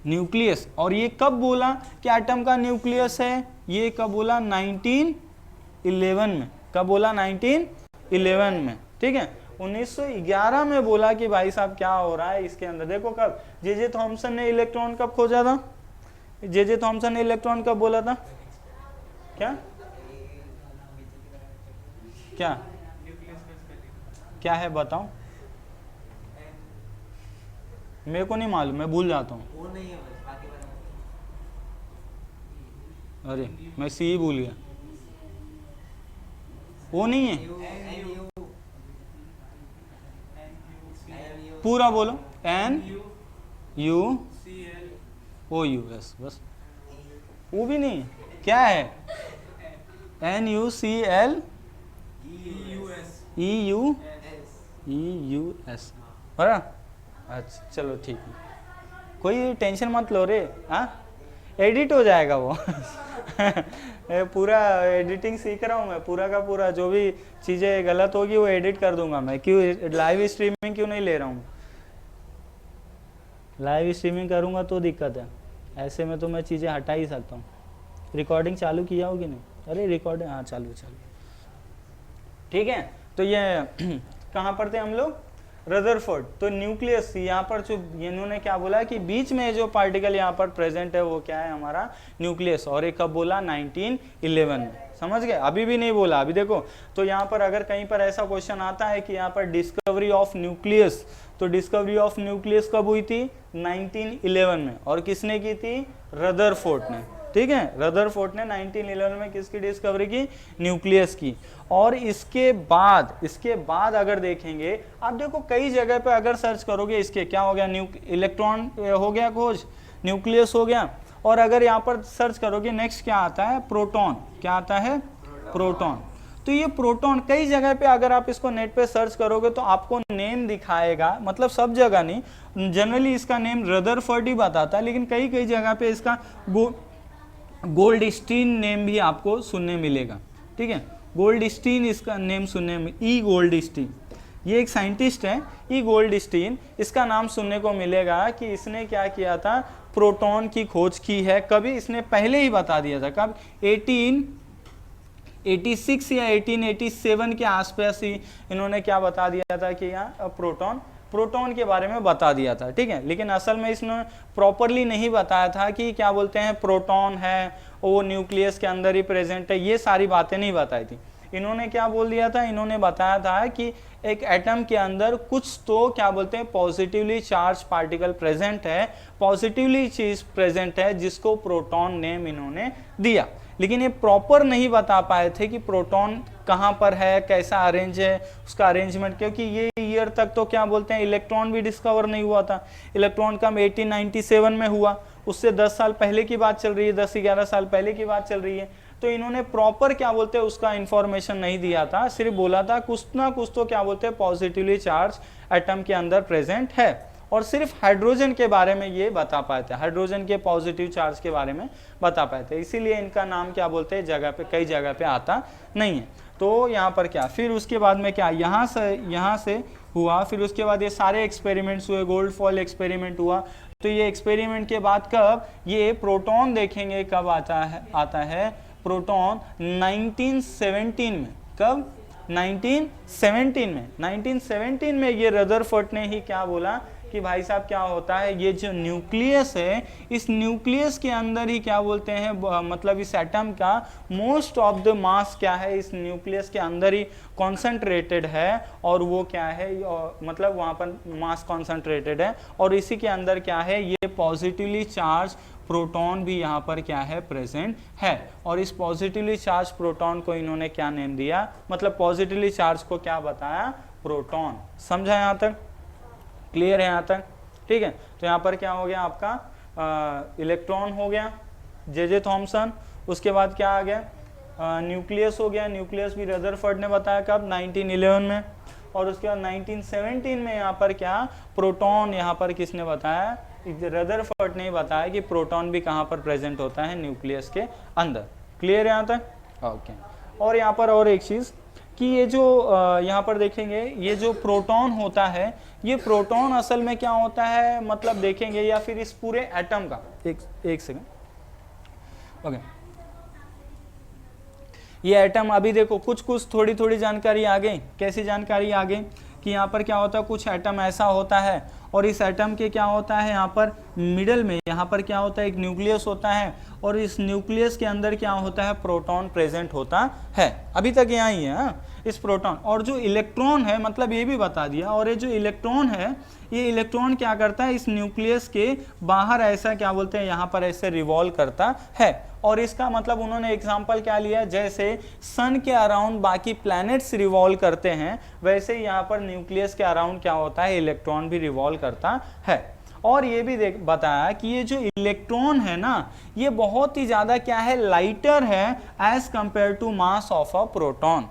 न्यूक्लियस। और ये कब बोला कि एटम का न्यूक्लियस है, ये कब बोला, 1911 में। कब बोला, 1911 में, ठीक है। 1911 में बोला कि भाई साहब क्या हो रहा है इसके अंदर। देखो कब जे थॉमसन ने इलेक्ट्रॉन कब खोजा था, जे थॉमसन ने इलेक्ट्रॉन कब बोला था, क्या क्या क्या है बताओ, मेरे को नहीं मालूम, मैं भूल जाता हूँ। अरे मैं सी भूल गया, वो नहीं है, पूरा बोलो, NUCLOU, बस वो भी नहीं, क्या है, NUCLEUS, अच्छा चलो ठीक है, कोई टेंशन मत लो रे, हाँ एडिट हो जाएगा वो पूरा एडिटिंग सीख रहा हूँ मैं, पूरा का पूरा जो भी चीज़ें गलत होगी वो एडिट कर दूंगा मैं। क्यों लाइव स्ट्रीमिंग क्यों नहीं ले रहा हूँ? लाइव स्ट्रीमिंग करूँगा तो दिक्कत है, ऐसे में तो मैं चीज़ें हटा ही सकता हूँ। रिकॉर्डिंग चालू किया होगी नहीं? अरे रिकॉर्डिंग हाँ चालू। ठीक है, तो ये कहाँ पर थे हम लोग? रदरफोर्ड। तो न्यूक्लियस यहाँ पर जो इन्होंने क्या बोला कि बीच में जो पार्टिकल यहाँ पर प्रेजेंट है वो क्या है? हमारा न्यूक्लियस। और ये कब बोला? 1911 में। समझ गए? अभी भी नहीं बोला। अभी देखो, तो यहाँ पर अगर कहीं पर ऐसा क्वेश्चन आता है कि यहाँ पर डिस्कवरी ऑफ न्यूक्लियस, तो डिस्कवरी ऑफ न्यूक्लियस कब हुई थी? 1911 में। और किसने की थी? रदरफोर्ड ने। ठीक है, रदरफोर्ड ने 1911 में किसकी डिस्कवरी की? न्यूक्लियस की। और इसके बाद अगर देखेंगे, आप देखो कई जगह पे अगर सर्च करोगे, इसके क्या हो गया? इलेक्ट्रॉन हो गया खोज, न्यूक्लियस हो गया। और अगर यहाँ पर सर्च करोगे नेक्स्ट क्या आता है? प्रोटॉन। क्या आता है? प्रोटॉन। तो ये प्रोटॉन कई जगह पे अगर आप इसको नेट पे सर्च करोगे तो आपको नेम दिखाएगा, मतलब सब जगह नहीं, जनरली इसका नेम रदरफोर्ड ही बताता है, लेकिन कई कई जगह पे इसका गोल्डस्टीन नेम भी आपको सुनने मिलेगा। ठीक है, गोल्डस्टीन इसका नेम सुनने में, ई गोल्डस्टीन, ये एक साइंटिस्ट है, ई गोल्डस्टीन, इसका नाम सुनने को मिलेगा कि इसने क्या किया था? प्रोटॉन की खोज की है। कभी? इसने पहले ही बता दिया था। कब? 1886 या 1887 के आसपास ही इन्होंने क्या बता दिया था कि यहाँ प्रोटॉन के बारे में बता दिया था। ठीक है, लेकिन असल में इसने प्रॉपरली नहीं बताया था कि क्या बोलते हैं प्रोटॉन है वो न्यूक्लियस के अंदर ही प्रेजेंट है, ये सारी बातें नहीं बताई थी। इन्होंने क्या बोल दिया था? इन्होंने बताया था कि एक एटम के अंदर कुछ तो क्या बोलते हैं पॉजिटिवली चार्ज पार्टिकल प्रेजेंट है, पॉजिटिवली चीज प्रेजेंट है, जिसको प्रोटॉन नेम इन्होंने दिया। लेकिन ये प्रॉपर नहीं बता पाए थे कि प्रोटॉन कहाँ पर है, कैसा अरेंज है, उसका अरेंजमेंट, क्योंकि ये ईयर तक तो क्या बोलते हैं इलेक्ट्रॉन भी डिस्कवर नहीं हुआ था। इलेक्ट्रॉन का 1897 में हुआ, उससे 10 साल पहले की बात चल रही है, 10-11 साल पहले की बात चल रही है। तो इन्होंने प्रॉपर क्या बोलते हैं उसका इंफॉर्मेशन नहीं दिया था, सिर्फ बोला था कुछ ना कुछ तो क्या बोलते हैं पॉजिटिवली चार्ज एटम के अंदर प्रेजेंट है। और सिर्फ हाइड्रोजन के बारे में ये बता पाए थे, हाइड्रोजन के पॉजिटिव चार्ज के बारे में बता पाए थे, इसीलिए इनका नाम क्या बोलते हैं जगह पे, कई जगह पे आता नहीं है। तो यहाँ पर क्या, फिर उसके बाद में क्या, यहाँ से हुआ, फिर उसके बाद ये सारे एक्सपेरिमेंट्स हुए, गोल्ड फॉल एक्सपेरिमेंट हुआ। तो ये एक्सपेरिमेंट के बाद कब ये प्रोटॉन देखेंगे कब आता है प्रोटॉन 1917 में। कब? 1917 में ये रदरफोर्ड ने ही क्या बोला कि भाई साहब क्या होता है, ये जो न्यूक्लियस है, इस न्यूक्लियस के अंदर ही क्या बोलते हैं, मतलब इस एटम का मोस्ट ऑफ द मास क्या है, इस न्यूक्लियस के अंदर ही कॉन्सेंट्रेटेड है। और वो क्या है, मतलब वहाँ पर मास कॉन्सेंट्रेटेड है, और इसी के अंदर क्या है, ये पॉजिटिवली चार्ज प्रोटॉन भी यहाँ पर क्या है, प्रेजेंट है। और इस पॉजिटिवली चार्ज प्रोटॉन को इन्होंने क्या नेम दिया, मतलब पॉजिटिवली चार्ज को क्या बताया, प्रोटॉन। समझा यहाँ तक? क्लियर है यहाँ तक? ठीक है, तो यहाँ पर क्या हो गया आपका, इलेक्ट्रॉन हो गया, जे थॉमसन। उसके बाद क्या आ गया, न्यूक्लियस हो गया। न्यूक्लियस भी रदरफोर्ड ने बताया कब, 1911 में। और उसके बाद 1917 में यहाँ पर क्या, प्रोटॉन यहाँ पर किसने बताया, रदरफोर्ड ने बताया कि प्रोटॉन भी कहाँ पर प्रेजेंट होता है, न्यूक्लियस के अंदर। क्लियर है यहाँ तक? ओके। और यहाँ पर और एक चीज़ कि ये जो यहाँ पर देखेंगे, ये जो प्रोटॉन होता है, ये प्रोटॉन असल में क्या होता है, मतलब देखेंगे, या फिर इस पूरे एटम का, एक सेकंड, ओके। ये एटम, अभी देखो कुछ थोड़ी जानकारी आ गई। कैसी जानकारी आ गई कि यहाँ पर क्या होता है, कुछ एटम ऐसा होता है, और इस एटम के क्या होता है, यहाँ पर मिडल में यहाँ पर क्या होता है, एक न्यूक्लियस होता है, और इस न्यूक्लियस के अंदर क्या होता है, प्रोटॉन प्रेजेंट होता है। अभी तक यहाँ ही है इस प्रोटॉन। और जो इलेक्ट्रॉन है, मतलब ये भी बता दिया, और ये जो इलेक्ट्रॉन है, ये इलेक्ट्रॉन क्या करता है, इस न्यूक्लियस के बाहर ऐसा क्या बोलते हैं, यहाँ पर ऐसे रिवॉल्व करता है। और इसका मतलब उन्होंने एग्जांपल क्या लिया, जैसे सन के अराउंड बाकी प्लैनेट्स रिवॉल्व करते हैं, वैसे ही यहाँ पर न्यूक्लियस के अराउंड क्या होता है, इलेक्ट्रॉन भी रिवॉल्व करता है। और ये भी बताया कि ये जो इलेक्ट्रॉन है ना, ये बहुत ही ज्यादा क्या है, लाइटर है as compare to mass of a proton.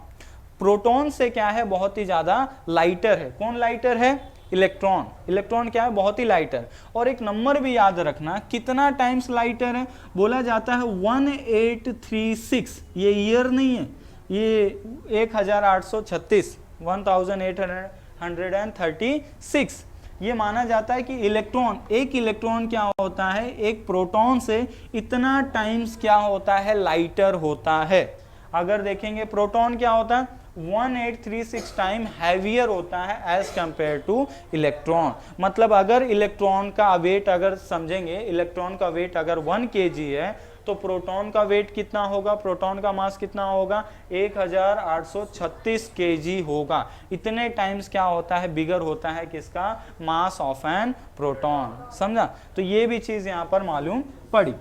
Proton से क्या है, बहुत ही ज्यादा लाइटर है। कौन लाइटर है? इलेक्ट्रॉन। इलेक्ट्रॉन क्या है, बहुत ही लाइटर। और एक नंबर भी याद रखना, कितना टाइम्स लाइटर है, बोला जाता है 1836। ये ईयर नहीं है, ये 1836, 1836 ये माना जाता है कि इलेक्ट्रॉन, एक इलेक्ट्रॉन क्या होता है, एक प्रोटॉन से इतना टाइम्स क्या होता है, लाइटर होता है। अगर देखेंगे प्रोटॉन क्या होता है, 1836 टाइम हैवियर होता है एज कंपेयर टू इलेक्ट्रॉन। मतलब अगर इलेक्ट्रॉन का वेट, अगर समझेंगे इलेक्ट्रॉन का वेट अगर 1 kg है तो प्रोटॉन का वेट कितना होगा, प्रोटॉन का मास कितना होगा, 1836 kg होगा। इतने टाइम्स क्या होता है, बिगर होता है किसका, मास ऑफ एन प्रोटॉन। समझा? तो ये भी चीज यहाँ पर मालूम पड़ी।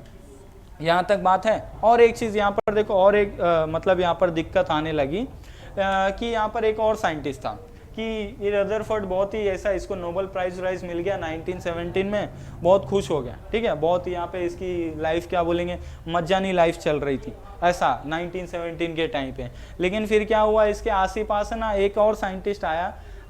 यहाँ तक बात है। और एक चीज यहाँ पर देखो, और एक मतलब यहाँ पर दिक्कत आने लगी कि यहाँ पर एक और साइंटिस्ट था कि ये रदरफोर्ड, बहुत ही ऐसा, इसको नोबेल प्राइज मिल गया 1917 में, बहुत खुश हो गया। ठीक है, बहुत यहाँ पे इसकी लाइफ क्या बोलेंगे, मज्जानी लाइफ चल रही थी ऐसा 1917 के टाइम पे। लेकिन फिर क्या हुआ, इसके आस पास है ना एक और साइंटिस्ट आया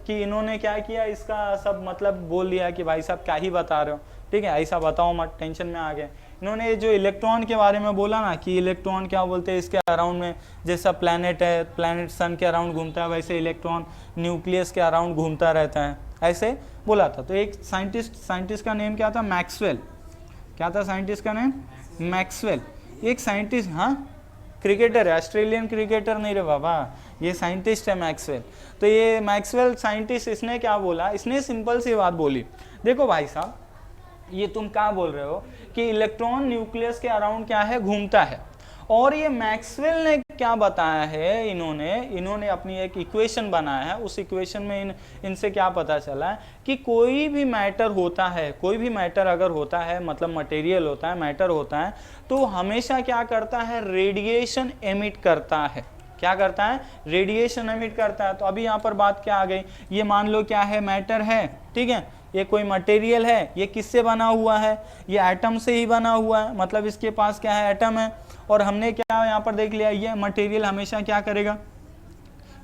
कि इन्होंने क्या किया, इसका सब मतलब बोल दिया कि भाई साहब क्या ही बता रहे हो, ठीक है ऐसा बताओ मत, टेंशन में आ गए। इन्होंने जो इलेक्ट्रॉन के बारे में बोला ना कि इलेक्ट्रॉन क्या बोलते हैं, इसके अराउंड में जैसा प्लैनेट है, प्लैनेट सन के अराउंड घूमता है, वैसे इलेक्ट्रॉन न्यूक्लियस के अराउंड घूमता रहता है, ऐसे बोला था। तो एक साइंटिस्ट का नेम क्या था, मैक्सवेल। क्या था साइंटिस्ट का नेम, मैक्सवेल। एक साइंटिस्ट, हाँ क्रिकेटर है, ऑस्ट्रेलियन क्रिकेटर नहीं रे बाबा, ये साइंटिस्ट है मैक्सवेल। तो ये मैक्सवेल साइंटिस्ट, इसने क्या बोला, इसने सिंपल सी बात बोली, देखो भाई साहब ये तुम क्या बोल रहे हो कि इलेक्ट्रॉन न्यूक्लियस के अराउंड क्या है, घूमता है। और ये मैक्सवेल ने क्या बताया है, इन्होंने अपनी एक इक्वेशन बनाया है। उस इक्वेशन में इनसे क्या पता चला है कि कोई भी मैटर होता है, कोई भी मैटर अगर होता है, मतलब मटेरियल होता है, मैटर होता है, तो हमेशा क्या करता है, रेडिएशन एमिट करता है। क्या करता है, रेडिएशन एमिट करता है। तो अभी यहाँ पर बात क्या आ गई, ये मान लो क्या है, मैटर है, ठीक है, ये कोई मटेरियल है, ये किससे बना हुआ है, ये एटम से ही बना हुआ है, मतलब इसके पास क्या है, एटम है। और हमने क्या यहाँ पर देख लिया, ये मटेरियल हमेशा क्या करेगा,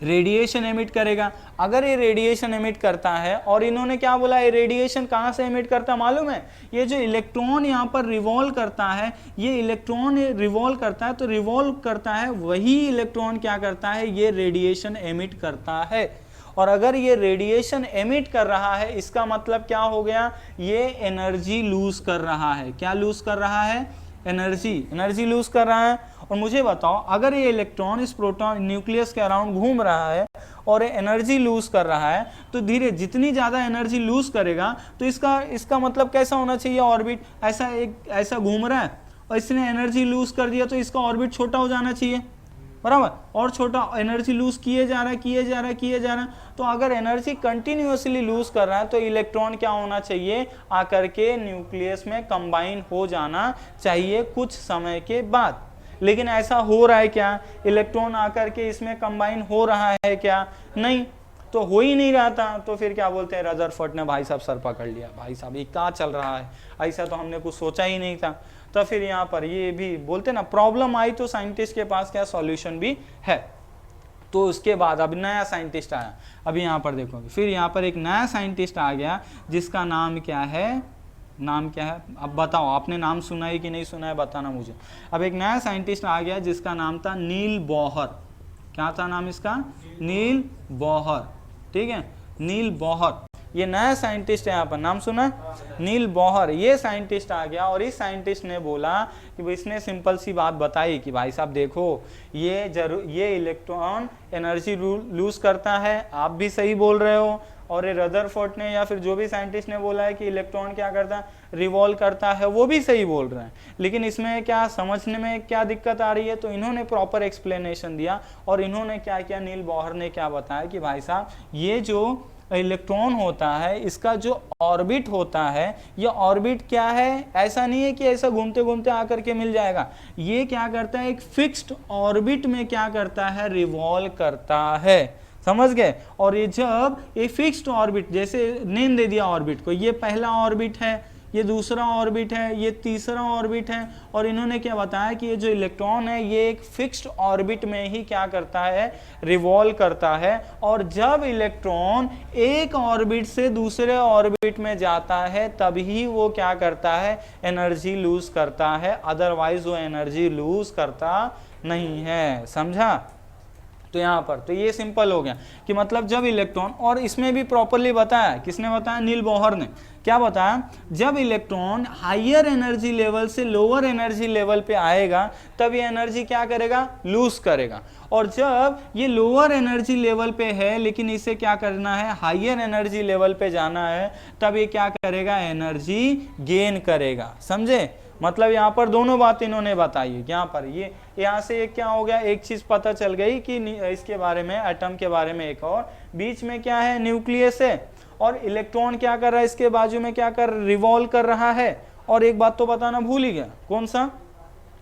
रेडिएशन एमिट करेगा। अगर ये रेडिएशन एमिट करता है, और इन्होंने क्या बोला, ये रेडिएशन कहाँ से एमिट करता है मालूम है, ये जो इलेक्ट्रॉन यहाँ पर रिवॉल्व करता है, ये इलेक्ट्रॉन रिवॉल्व करता है, तो रिवॉल्व करता है वही इलेक्ट्रॉन क्या करता है, ये रेडिएशन एमिट करता है। और अगर ये रेडिएशन एमिट कर रहा है, इसका मतलब क्या हो गया, ये एनर्जी लूज कर रहा है। क्या लूज कर रहा है, एनर्जी लूज कर रहा है। और मुझे बताओ, अगर ये इलेक्ट्रॉन इस प्रोटॉन न्यूक्लियस के अराउंड घूम रहा है और ये एनर्जी लूज कर रहा है, तो धीरे जितनी ज़्यादा एनर्जी लूज करेगा, तो इसका मतलब कैसा होना चाहिए, ऑर्बिट ऐसा घूम रहा है और इसने एनर्जी लूज कर दिया, तो इसका ऑर्बिट छोटा हो जाना चाहिए, बराबर। और छोटा एनर्जी लूज किए जा रहा है। तो अगर एनर्जी कंटिन्यूअसली लूज कर रहा है, तो इलेक्ट्रॉन क्या होना चाहिए, आकर के न्यूक्लियस में कंबाइन हो जाना चाहिए कुछ समय के बाद। लेकिन ऐसा हो रहा है क्या, इलेक्ट्रॉन आकर के इसमें कंबाइन हो रहा है क्या, नहीं, तो हो ही नहीं रहा था। तो फिर क्या बोलते हैं, रदरफोर्ड ने भाई साहब सर पकड़ लिया, भाई साहब ये क्या चल रहा है, ऐसा तो हमने कुछ सोचा ही नहीं था। तो फिर यहाँ पर ये भी बोलते ना, प्रॉब्लम आई तो साइंटिस्ट के पास क्या सॉल्यूशन भी है। तो उसके बाद अब नया साइंटिस्ट आया। अभी यहाँ पर देखो, फिर यहाँ पर एक नया साइंटिस्ट आ गया जिसका नाम क्या है, अब बताओ आपने नाम सुना है कि नहीं सुना है, बताना मुझे। अब एक नया साइंटिस्ट आ गया जिसका नाम था नील बॉहर। क्या था नाम इसका, नील बॉहर, ठीक है, नील बॉहर। ये नया साइंटिस्ट है, यहाँ पर नाम सुना, नील बॉहर। ये साइंटिस्ट आ गया और इस साइंटिस्ट ने बोला कि इसने सिंपल सी बात बताई कि भाई साहब देखो, ये इलेक्ट्रॉन एनर्जी लूज करता है, आप भी सही बोल रहे हो। और ये रदरफोर्ड ने या फिर जो भी साइंटिस्ट ने बोला है कि इलेक्ट्रॉन क्या करता है, रिवॉल्व करता है, वो भी सही बोल रहे हैं। लेकिन इसमें क्या समझने में क्या दिक्कत आ रही है, तो इन्होंने प्रॉपर एक्सप्लेनेशन दिया। और इन्होंने क्या किया, नील बॉहर ने क्या बताया कि भाई साहब ये जो इलेक्ट्रॉन होता है, इसका जो ऑर्बिट होता है, ये ऑर्बिट क्या है, ऐसा नहीं है कि ऐसा घूमते घूमते आकर के मिल जाएगा। ये क्या करता है, एक फिक्स्ड ऑर्बिट में क्या करता है, रिवॉल्व करता है, समझ गए। और ये जब ये फिक्स्ड ऑर्बिट, जैसे नेम दे दिया ऑर्बिट को, ये पहला ऑर्बिट है, ये दूसरा ऑर्बिट है, ये तीसरा ऑर्बिट है, और इन्होंने क्या बताया कि ये जो इलेक्ट्रॉन है ये एक फिक्स्ड ऑर्बिट में ही क्या करता है, रिवॉल्व करता है। और जब इलेक्ट्रॉन एक ऑर्बिट से दूसरे ऑर्बिट में जाता है तभी वो क्या करता है, एनर्जी लूज करता है, अदरवाइज वो एनर्जी लूज करता नहीं है। समझा? तो यहाँ पर तो ये सिंपल हो गया कि मतलब जब इलेक्ट्रॉन, और इसमें भी प्रॉपर्ली बताया, किसने बताया, नील बोहर ने। क्या बताया, जब इलेक्ट्रॉन हायर एनर्जी लेवल से लोअर एनर्जी लेवल पे आएगा तब ये एनर्जी क्या करेगा, लूज करेगा। और जब ये लोअर एनर्जी लेवल पे है लेकिन इसे क्या करना है, हायर एनर्जी लेवल पे जाना है, तब ये क्या करेगा, एनर्जी गेन करेगा। समझे? मतलब यहाँ पर दोनों बात इन्होंने बताई है। यहाँ पर ये यहाँ से एक क्या हो गया, एक चीज पता चल गई कि इसके बारे में, एटम के बारे में एक, और बीच में क्या है, न्यूक्लियस है, और इलेक्ट्रॉन क्या कर रहा है, इसके बाजू में क्या कर, रिवॉल्व कर रहा है। और एक बात तो बताना भूल ही गया, कौन सा,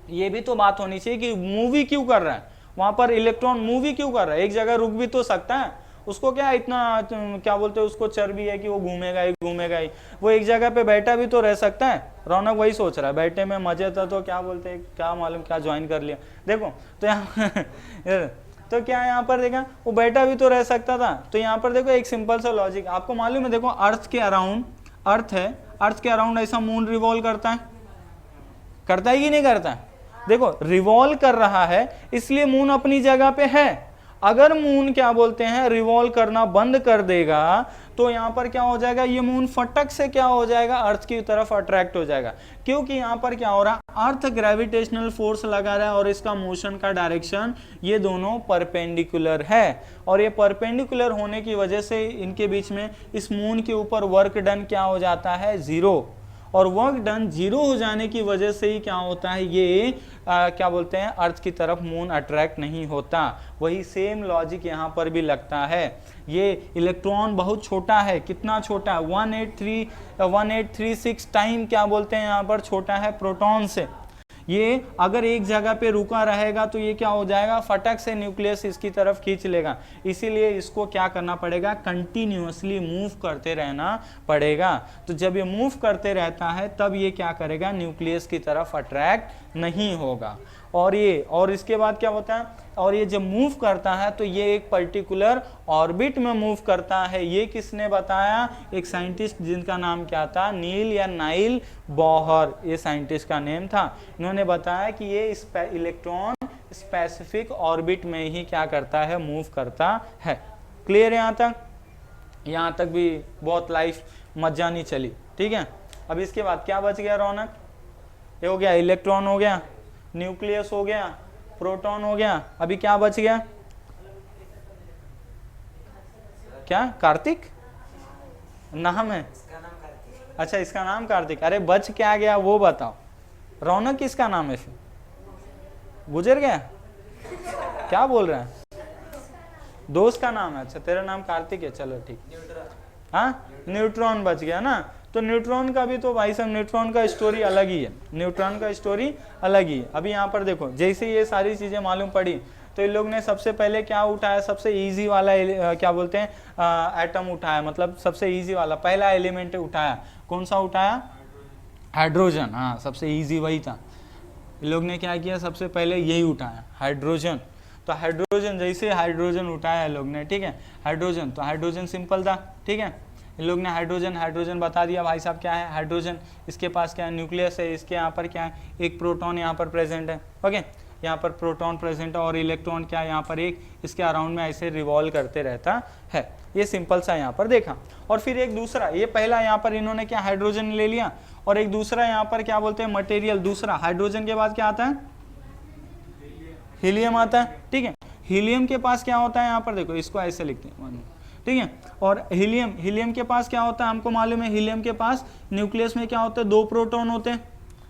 ये भी तो बात होनी चाहिए कि मूवी क्यों कर रहा है वहां पर, इलेक्ट्रॉन मूवी क्यों कर रहा है, एक जगह रुक भी तो सकता है। उसको क्या इतना क्या बोलते हैं, उसको चर्बी है कि वो घूमेगा ही घूमेगा ही, वो एक जगह पे बैठा भी तो रह सकता है। रौनक वही सोच रहा है, बैठे में मजे था तो क्या बोलते हैं, क्या मालूम क्या ज्वाइन कर लिया। देखो तो यहाँ तो क्या यहाँ पर देखा, वो बैठा भी तो रह सकता था। तो यहाँ पर देखो एक सिंपल सा लॉजिक आपको मालूम है, देखो अर्थ के अराउंड, अर्थ है, अर्थ के अराउंड ऐसा मून रिवॉल्व करता है, करता है कि नहीं करता है? देखो रिवॉल्व कर रहा है, इसलिए मून अपनी जगह पे है। अगर मून क्या बोलते हैं, रिवॉल्व करना बंद कर देगा तो यहाँ पर क्या हो जाएगा, ये मून फटक से क्या हो जाएगा, अर्थ की तरफ अट्रैक्ट हो जाएगा। क्योंकि यहाँ पर क्या हो रहा है, अर्थ ग्रेविटेशनल फोर्स लगा रहा है और इसका मोशन का डायरेक्शन ये दोनों परपेंडिकुलर है। और ये परपेंडिकुलर होने की वजह से इनके बीच में इस मून के ऊपर वर्क डन क्या हो जाता है, जीरो। और वर्क डन जीरो हो जाने की वजह से ही क्या होता है, ये क्या बोलते हैं, अर्थ की तरफ मून अट्रैक्ट नहीं होता। वही सेम लॉजिक यहाँ पर भी लगता है। ये इलेक्ट्रॉन बहुत छोटा है, कितना छोटा, 1836 टाइम क्या बोलते हैं यहाँ पर छोटा है प्रोटॉन से। ये अगर एक जगह पे रुका रहेगा तो ये क्या हो जाएगा, फटक से न्यूक्लियस इसकी तरफ खींच लेगा। इसीलिए इसको क्या करना पड़ेगा, कंटिन्यूअसली मूव करते रहना पड़ेगा। तो जब ये मूव करते रहता है तब ये क्या करेगा, न्यूक्लियस की तरफ अट्रैक्ट नहीं होगा। और ये, और इसके बाद क्या होता है, और ये जब मूव करता है तो ये एक पर्टिकुलर ऑर्बिट में मूव करता है। ये किसने बताया, एक साइंटिस्ट जिनका नाम क्या था, नील या नाइल बोहर, ये साइंटिस्ट का नेम था। इन्होंने बताया कि ये इलेक्ट्रॉन स्पेसिफिक ऑर्बिट में ही क्या करता है, मूव करता है। क्लियर है यहाँ तक? यहाँ तक भी बहुत लाइफ मजा नहीं चली, ठीक है। अब इसके बाद क्या बच गया रौनक, ये हो गया इलेक्ट्रॉन, हो गया न्यूक्लियस, हो गया प्रोटॉन, हो गया। अभी क्या बच गया, क्या, कार्तिक नाम है, अच्छा इसका नाम कार्तिक। अरे बच क्या गया वो बताओ, रौनक किसका नाम है, फिर गुजर गया, क्या बोल रहे हैं, दोस्त का नाम है, अच्छा तेरा नाम कार्तिक है, चलो ठीक। हाँ न्यूट्रॉन बच गया ना, तो न्यूट्रॉन का भी तो भाई साहब, न्यूट्रॉन का स्टोरी अलग ही है, न्यूट्रॉन का स्टोरी अलग ही है। अभी यहाँ पर देखो, जैसे ये सारी चीजें मालूम पड़ी तो इन लोग ने सबसे पहले क्या उठाया, सबसे इजी वाला क्या बोलते हैं एटम उठाया, मतलब सबसे इजी वाला पहला एलिमेंट उठाया। कौन सा उठाया, हाइड्रोजन, हाँ सबसे इजी वही था। इन लोग ने क्या किया, सबसे पहले यही उठाया, हाइड्रोजन। तो हाइड्रोजन, जैसे हाइड्रोजन उठाया लोग ने, ठीक है, हाइड्रोजन, तो हाइड्रोजन सिंपल था, ठीक है। इन लोग ने हाइड्रोजन बता दिया भाई साहब क्या है हाइड्रोजन, इसके पास क्या है, न्यूक्लियस है, इसके यहाँ पर क्या है, एक प्रोटॉन यहाँ पर प्रेजेंट है, ओके, यहाँ पर प्रोटॉन प्रेजेंट है, और इलेक्ट्रॉन क्या है यहाँ पर एक इसके अराउंड में ऐसे रिवॉल्व करते रहता है। ये सिंपल सा यहाँ पर देखा। और फिर एक दूसरा, ये पहला यहाँ पर इन्होंने क्या हाइड्रोजन ले लिया, और एक दूसरा यहाँ पर क्या बोलते हैं मटेरियल, दूसरा हाइड्रोजन के बाद क्या आता है, हीलियम आता है, ठीक है। हीलियम के पास क्या होता है, यहाँ पर देखो इसको ऐसे लिखते हैं, ठीक है। और हीलियम के पास क्या होता है, हमको मालूम है, हीलियम के पास न्यूक्लियस में क्या होता है, 2 प्रोटॉन होते हैं,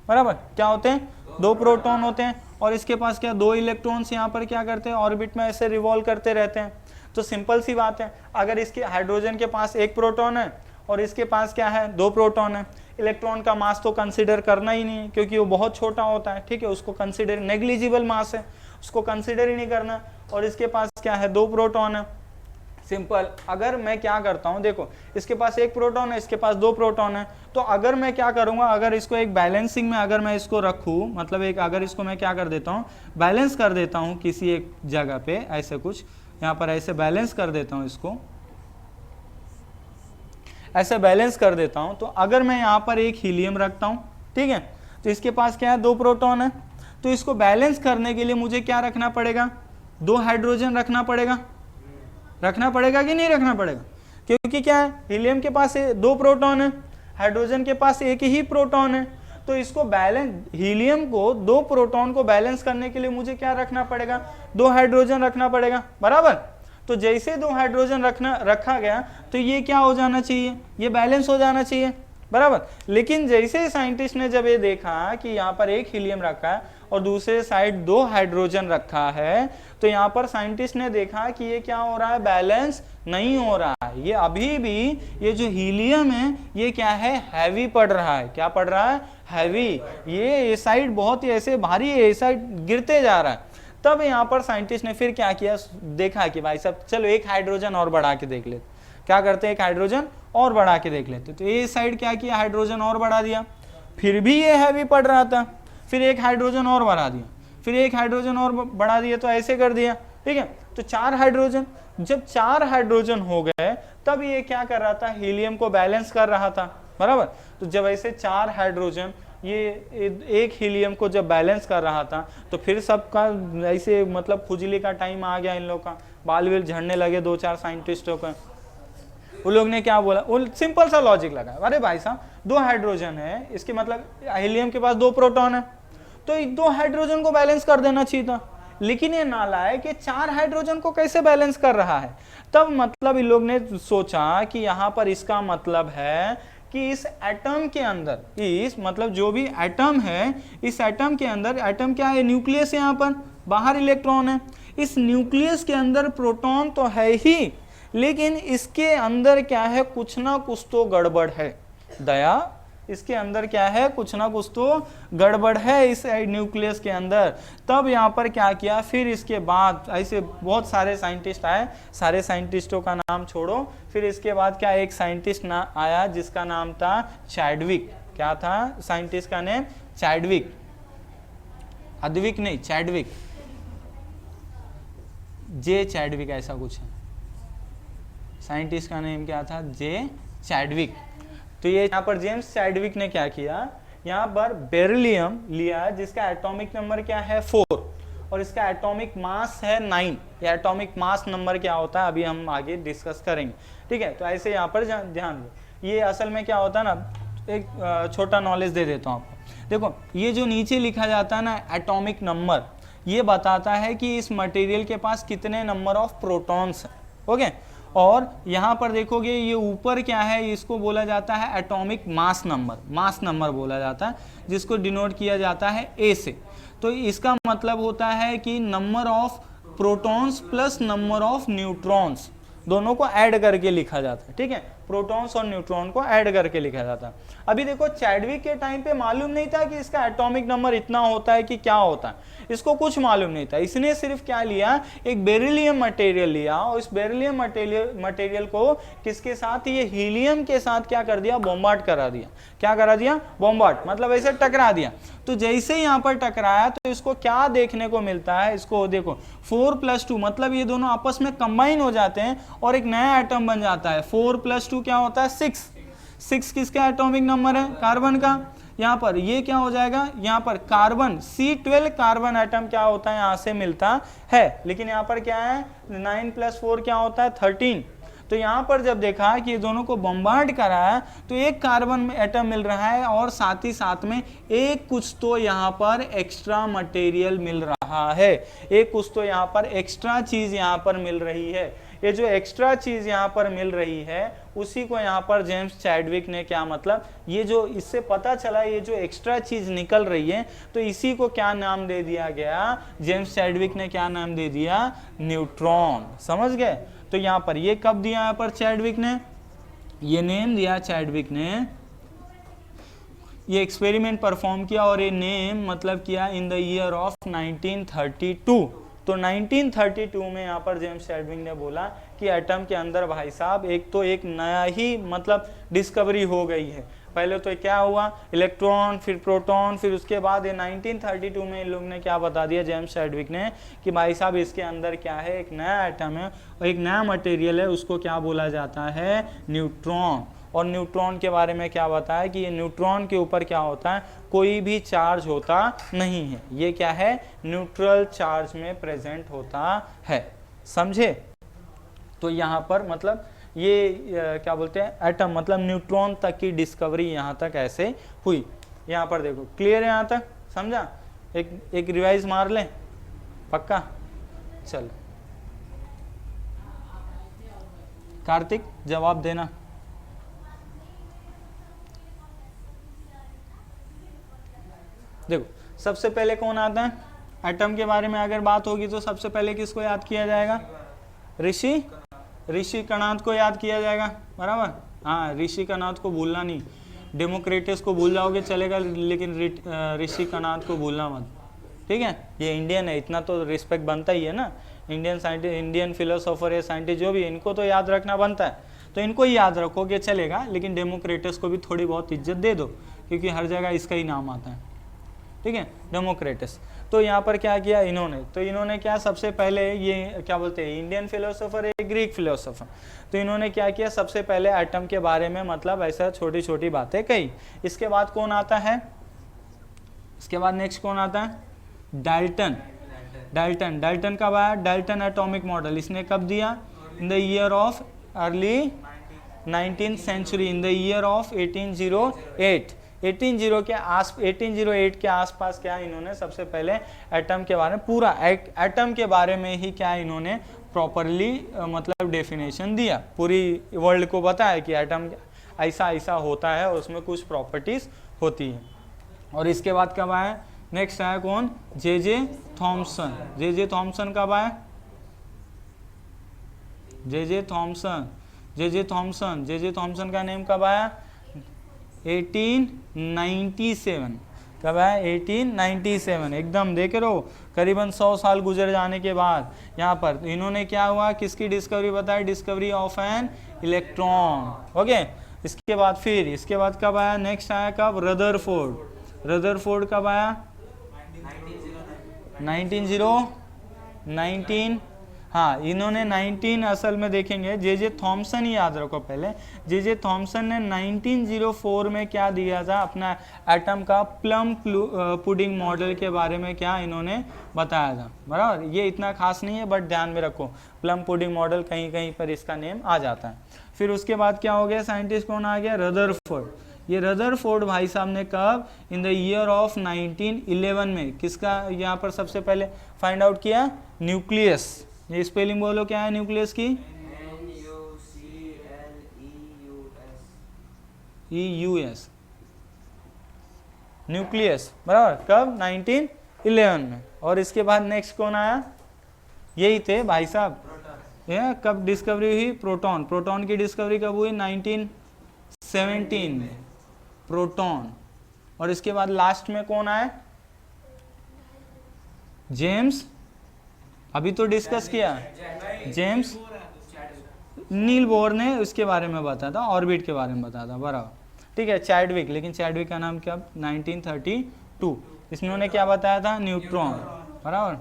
बराबर, क्या होते हैं, 2 प्रोटॉन होते हैं। और इसके पास क्या, 2 इलेक्ट्रॉन्स यहाँ पर क्या करते हैं, ऑर्बिट में ऐसे रिवॉल्व करते रहते हैं। तो सिंपल सी बात है, अगर इसके हाइड्रोजन के पास 1 प्रोटॉन है और इसके पास क्या है, 2 प्रोटॉन है, इलेक्ट्रॉन का मास तो कंसिडर करना ही नहीं, क्योंकि वो बहुत छोटा होता है, ठीक है, उसको कंसिडर, नेग्लिजिबल मास है, उसको कंसिडर ही नहीं करना। और इसके पास क्या है, 2 प्रोटॉन है, सिंपल। अगर मैं क्या करता हूं, देखो इसके पास एक प्रोटॉन है, इसके पास दो प्रोटॉन है, तो अगर मैं क्या करूंगा, अगर इसको एक बैलेंसिंग में अगर मैं इसको रखूं, मतलब एक अगर इसको मैं क्या कर देता हूं, बैलेंस कर देता हूं किसी एक जगह पे, ऐसे कुछ यहाँ पर ऐसे बैलेंस कर देता हूं, इसको ऐसे बैलेंस कर देता हूं, तो अगर मैं यहाँ पर एक हीलियम रखता हूं, ठीक है, तो इसके पास क्या है, दो प्रोटॉन है, तो इसको बैलेंस करने के लिए मुझे क्या रखना पड़ेगा, दो हाइड्रोजन रखना पड़ेगा, रखना पड़ेगा कि नहीं रखना पड़ेगा, क्योंकि क्या है, हीलियम के पास दो प्रोटॉन है, हाइड्रोजन के पास एक ही प्रोटॉन है, तो इसको बैलेंस, हीलियम को दो प्रोटॉन को बैलेंस करने के लिए मुझे क्या रखना पड़ेगा, दो हाइड्रोजन रखना पड़ेगा, बराबर। तो जैसे दो हाइड्रोजन रखा गया तो ये क्या हो जाना चाहिए, ये बैलेंस हो जाना चाहिए, बराबर। लेकिन जैसे साइंटिस्ट ने जब ये देखा कि यहाँ पर एक हीलियम रखा है और दूसरे साइड दो हाइड्रोजन रखा है, तो यहाँ पर साइंटिस्ट ने देखा कि ये क्या हो रहा है, बैलेंस नहीं हो रहा है, ये अभी भी ये जो हीलियम है ये क्या है, हैवी पड़ रहा है, क्या पड़ रहा है, हैवी, ये साइड बहुत ही ऐसे भारी है, ये साइड गिरते जा रहा है। तब यहाँ पर साइंटिस्ट ने फिर क्या किया, देखा कि भाई साहब चलो एक हाइड्रोजन और बढ़ा के देख लेते, क्या करते हैं, एक हाइड्रोजन और बढ़ा के देख लेते, तो ये साइड क्या किया, हाइड्रोजन और बढ़ा दिया, फिर भी ये हैवी पड़ रहा था, फिर एक हाइड्रोजन और बढ़ा दिया, फिर एक हाइड्रोजन और बढ़ा दिया, तो ऐसे कर दिया, ठीक है, तो चार हाइड्रोजन, जब चार हाइड्रोजन हो गए तब ये क्या कर रहा था, हीलियम को बैलेंस कर रहा था, बराबर। तो जब ऐसे चार हाइड्रोजन ये एक हीलियम को जब बैलेंस कर रहा था, तो फिर सबका ऐसे मतलब खुजली का टाइम आ गया, इन लोगों का बाल विल झड़ने लगे, दो चार साइंटिस्टों का। उन लोग ने क्या बोला, वो सिंपल सा लॉजिक लगा, अरे भाई साहब दो हाइड्रोजन है, इसके मतलब हीलियम के पास दो प्रोटॉन है, तो दो हाइड्रोजन को बैलेंस कर देना चाहिए था, लेकिन ये नालायक कि चार हाइड्रोजन को कैसे बैलेंस कर रहा है। तब मतलब इन लोग ने सोचा कि यहाँ पर इसका मतलब है कि इस एटम के अंदर, इस मतलब जो भी एटम है, इस एटम के अंदर, एटम क्या है, न्यूक्लियस है, यहाँ पर बाहर इलेक्ट्रॉन है, इस न्यूक्लियस के अंदर प्रोटॉन तो है ही, लेकिन इसके अंदर क्या है, कुछ ना कुछ तो गड़बड़ है, दया इसके अंदर क्या है, कुछ ना कुछ तो गड़बड़ है इस न्यूक्लियस के अंदर। तब यहाँ पर क्या किया, फिर इसके बाद ऐसे बहुत सारे साइंटिस्ट आए, सारे साइंटिस्टों का नाम छोड़ो, फिर इसके बाद क्या, एक साइंटिस्ट आया जिसका नाम था चैडविक, क्या था साइंटिस्ट का नेम, चैडविक, अद्विक नहीं, चैडविक, जे चैडविक ऐसा कुछ है, साइंटिस्ट का नेम क्या था, जे चैडविक। तो ये यहाँ पर जेम्स चैडविक ने क्या किया, यहाँ पर बेरिलियम लिया जिसका एटॉमिक नंबर क्या है 4 और इसका एटॉमिक मास है 9। ये एटॉमिक मास नंबर क्या होता है अभी हम आगे डिस्कस करेंगे, ठीक है। तो ऐसे यहाँ पर ध्यान दो, ये असल में क्या होता है ना, एक छोटा नॉलेज दे देता हूँ आपको। देखो ये जो नीचे लिखा जाता है ना एटॉमिक नंबर, ये बताता है कि इस मटेरियल के पास कितने नंबर ऑफ प्रोटॉन्स हैं, ओके। और यहाँ पर देखोगे ये ऊपर क्या है, इसको बोला जाता है atomic mass number, mass number बोला जाता है, जिसको डिनोट किया जाता है ए से। तो इसका मतलब होता है कि number of protons plus number of neutrons, दोनों को ऐड करके लिखा जाता है, ठीक है, प्रोटॉन्स और न्यूट्रॉन को ऐड करके लिखा जाता है। अभी देखो चैडविक के टाइम पे मालूम नहीं था कि इसका एटॉमिक नंबर इतना होता है कि क्या होता है, इसको कुछ मालूम नहीं था। इसने सिर्फ क्या लिया, एक बेरिलियम मटेरियल लिया और इस बेरिलियम मटेरियल को किसके साथ, ये हीलियम के साथ क्या कर दिया, बॉम्बार्ड करा दिया। क्या करा दिया, बॉम्बार्ड, मतलब ऐसे टकरा दिया। तो जैसे ही यहाँ पर टकराया तो इसको क्या देखने को मिलता है, इसको देखो 4 + 2, मतलब ये दोनों आपस में कंबाइन हो जाते हैं और एक नया एटम बन जाता है। 4 + 2 क्या होता है, 6 किसका एटॉमिक नंबर है, कार्बन का। यहाँ पर ये क्या हो जाएगा, यहाँ पर कार्बन C12 कार्बन एटम क्या होता है, यहाँ से मिलता है। लेकिन यहाँ पर क्या है, 9 + 4 क्या होता है, 13। तो यहाँ पर जब देखा कि ये दोनों को बम्बार्ड करा है तो एक कार्बन एटम मिल रहा है और साथ ही साथ में एक कुछ तो यहाँ पर एक्स्ट्रा मटेरियल मिल रहा है, एक कुछ तो यहाँ पर एक्स्ट्रा चीज यहाँ पर मिल रही है। ये जो एक्स्ट्रा चीज यहाँ पर मिल रही है उसी को यहाँ पर जेम्स चैडविक ने क्या, मतलब ये जो इससे पता चला ये जो एक्स्ट्रा चीज निकल रही है तो इसी को क्या नाम दे दिया गया, जेम्स चैडविक ने क्या नाम दे दिया, न्यूट्रॉन। समझ गए। तो यहाँ पर ये कब दिया, यहाँ पर चैडविक ने ये नेम दिया, चैडविक ने ये एक्सपेरिमेंट परफॉर्म किया और ये नेम मतलब किया इन द ईयर ऑफ 1932। तो 1932 में यहाँ पर जेम्स चैडविक ने बोला कि एटम के अंदर भाई साहब एक तो एक नया ही मतलब डिस्कवरी हो गई है। पहले तो क्या हुआ, इलेक्ट्रॉन, फिर प्रोटॉन, फिर उसके बाद ये 1932 में इन लोग ने क्या बता दिया जेम्स चैडविक ने कि भाई साहब इसके अंदर क्या है, एक नया एटम है और एक नया मटेरियल है, उसको क्या बोला जाता है, न्यूट्रॉन। और न्यूट्रॉन के बारे में क्या बताया कि ये न्यूट्रॉन के ऊपर क्या होता है, कोई भी चार्ज होता नहीं है, ये क्या है, न्यूट्रल चार्ज में प्रेजेंट होता है। समझे? तो यहाँ पर मतलब ये क्या बोलते हैं, एटम मतलब न्यूट्रॉन तक की डिस्कवरी यहाँ तक ऐसे हुई। यहाँ पर देखो, क्लियर है यहाँ तक, समझा? एक रिवाइज मार लें, पक्का? चल कार्तिक जवाब देना। देखो सबसे पहले कौन आता है, एटम के बारे में अगर बात होगी तो सबसे पहले किसको याद किया जाएगा, ऋषि कणाद को याद किया जाएगा, बराबर? हाँ, ऋषि कणाद को भूलना नहीं, डेमोक्रेटस को भूल जाओगे चलेगा, लेकिन ऋषि कणाद को भूलना मत, ठीक है? ये इंडियन है, इतना तो रिस्पेक्ट बनता ही है ना, इंडियन साइंटिस्ट, इंडियन फिलोसोफर है, साइंटिस्ट जो भी, इनको तो याद रखना बनता है, तो इनको ही याद रखोगे चलेगा, लेकिन डेमोक्रेटस को भी थोड़ी बहुत इज्जत दे दो, क्योंकि हर जगह इसका ही नाम आता है, ठीक है, डेमोक्रेटस। तो यहाँ पर क्या किया इन्होंने, तो इन्होंने क्या सबसे पहले, ये क्या बोलते हैं, इंडियन फिलोसोफर है, ग्रीक फिलोसोफर, तो इन्होंने क्या किया, सबसे पहले एटम के बारे में मतलब ऐसा छोटी छोटी बातें कही। इसके बाद कौन आता है, इसके बाद नेक्स्ट कौन आता है, डाल्टन कब आया, डाल्टन एटॉमिक मॉडल इसने कब दिया, in the year of early 19th century, in the year of 1808 1808 के आसपास क्या इन्होंने सबसे पहले एटम के बारे में, पूरा एटम के बारे में ही क्या इन्होंने प्रॉपरली मतलब डेफिनेशन दिया, पूरी वर्ल्ड को बताया कि एटम ऐसा ऐसा होता है और उसमें कुछ प्रॉपर्टीज होती है। और इसके बाद कब आया, नेक्स्ट आया कौन, जे थॉमसन। जे थॉमसन कब आया, जे थॉमसन का नेम कब आया, 1897। कब आया, 1897, एकदम देखे रहो, करीबन 100 साल गुजर जाने के बाद यहाँ पर इन्होंने क्या हुआ, किसकी डिस्कवरी बताया, discovery of an electron. Okay, इसके बाद फिर इसके बाद कब आया, नेक्स्ट आया कब, रदरफोर्ड कब आया, 19 हाँ, इन्होंने 19 असल में देखेंगे, जे थॉमसन ही याद रखो पहले, जे थॉमसन ने 1904 में क्या दिया था, अपना एटम का प्लम पुडिंग मॉडल के बारे में क्या इन्होंने बताया था, बराबर? ये इतना खास नहीं है बट ध्यान में रखो, प्लम पुडिंग मॉडल कहीं कहीं पर इसका नेम आ जाता है। फिर उसके बाद क्या हो गया, साइंटिस्ट कौन आ गया, रदरफोर्ड। ये रदरफोर्ड भाई साहब ने कब, इन द ईयर ऑफ 1911 में किसका यहाँ पर सबसे पहले फाइंड आउट किया, न्यूक्लियस। ये स्पेलिंग बोलो क्या है न्यूक्लियस की, NUCLEUS, न्यूक्लियस, बराबर? कब, 1911 में। और इसके बाद नेक्स्ट कौन आया, यही थे भाई साहब, ये कब डिस्कवरी हुई, प्रोटॉन की डिस्कवरी कब हुई, 1917 में, प्रोटॉन। और इसके बाद लास्ट में कौन आया, जेम्स, अभी तो डिस्कस किया, जेम्स नील बोर ने उसके बारे में बताया था, ऑर्बिट के बारे में बताया था, बराबर? ठीक है, चैडविक, लेकिन चैडविक का नाम क्या, 1932, इसने क्या बताया था, न्यूट्रॉन, बराबर?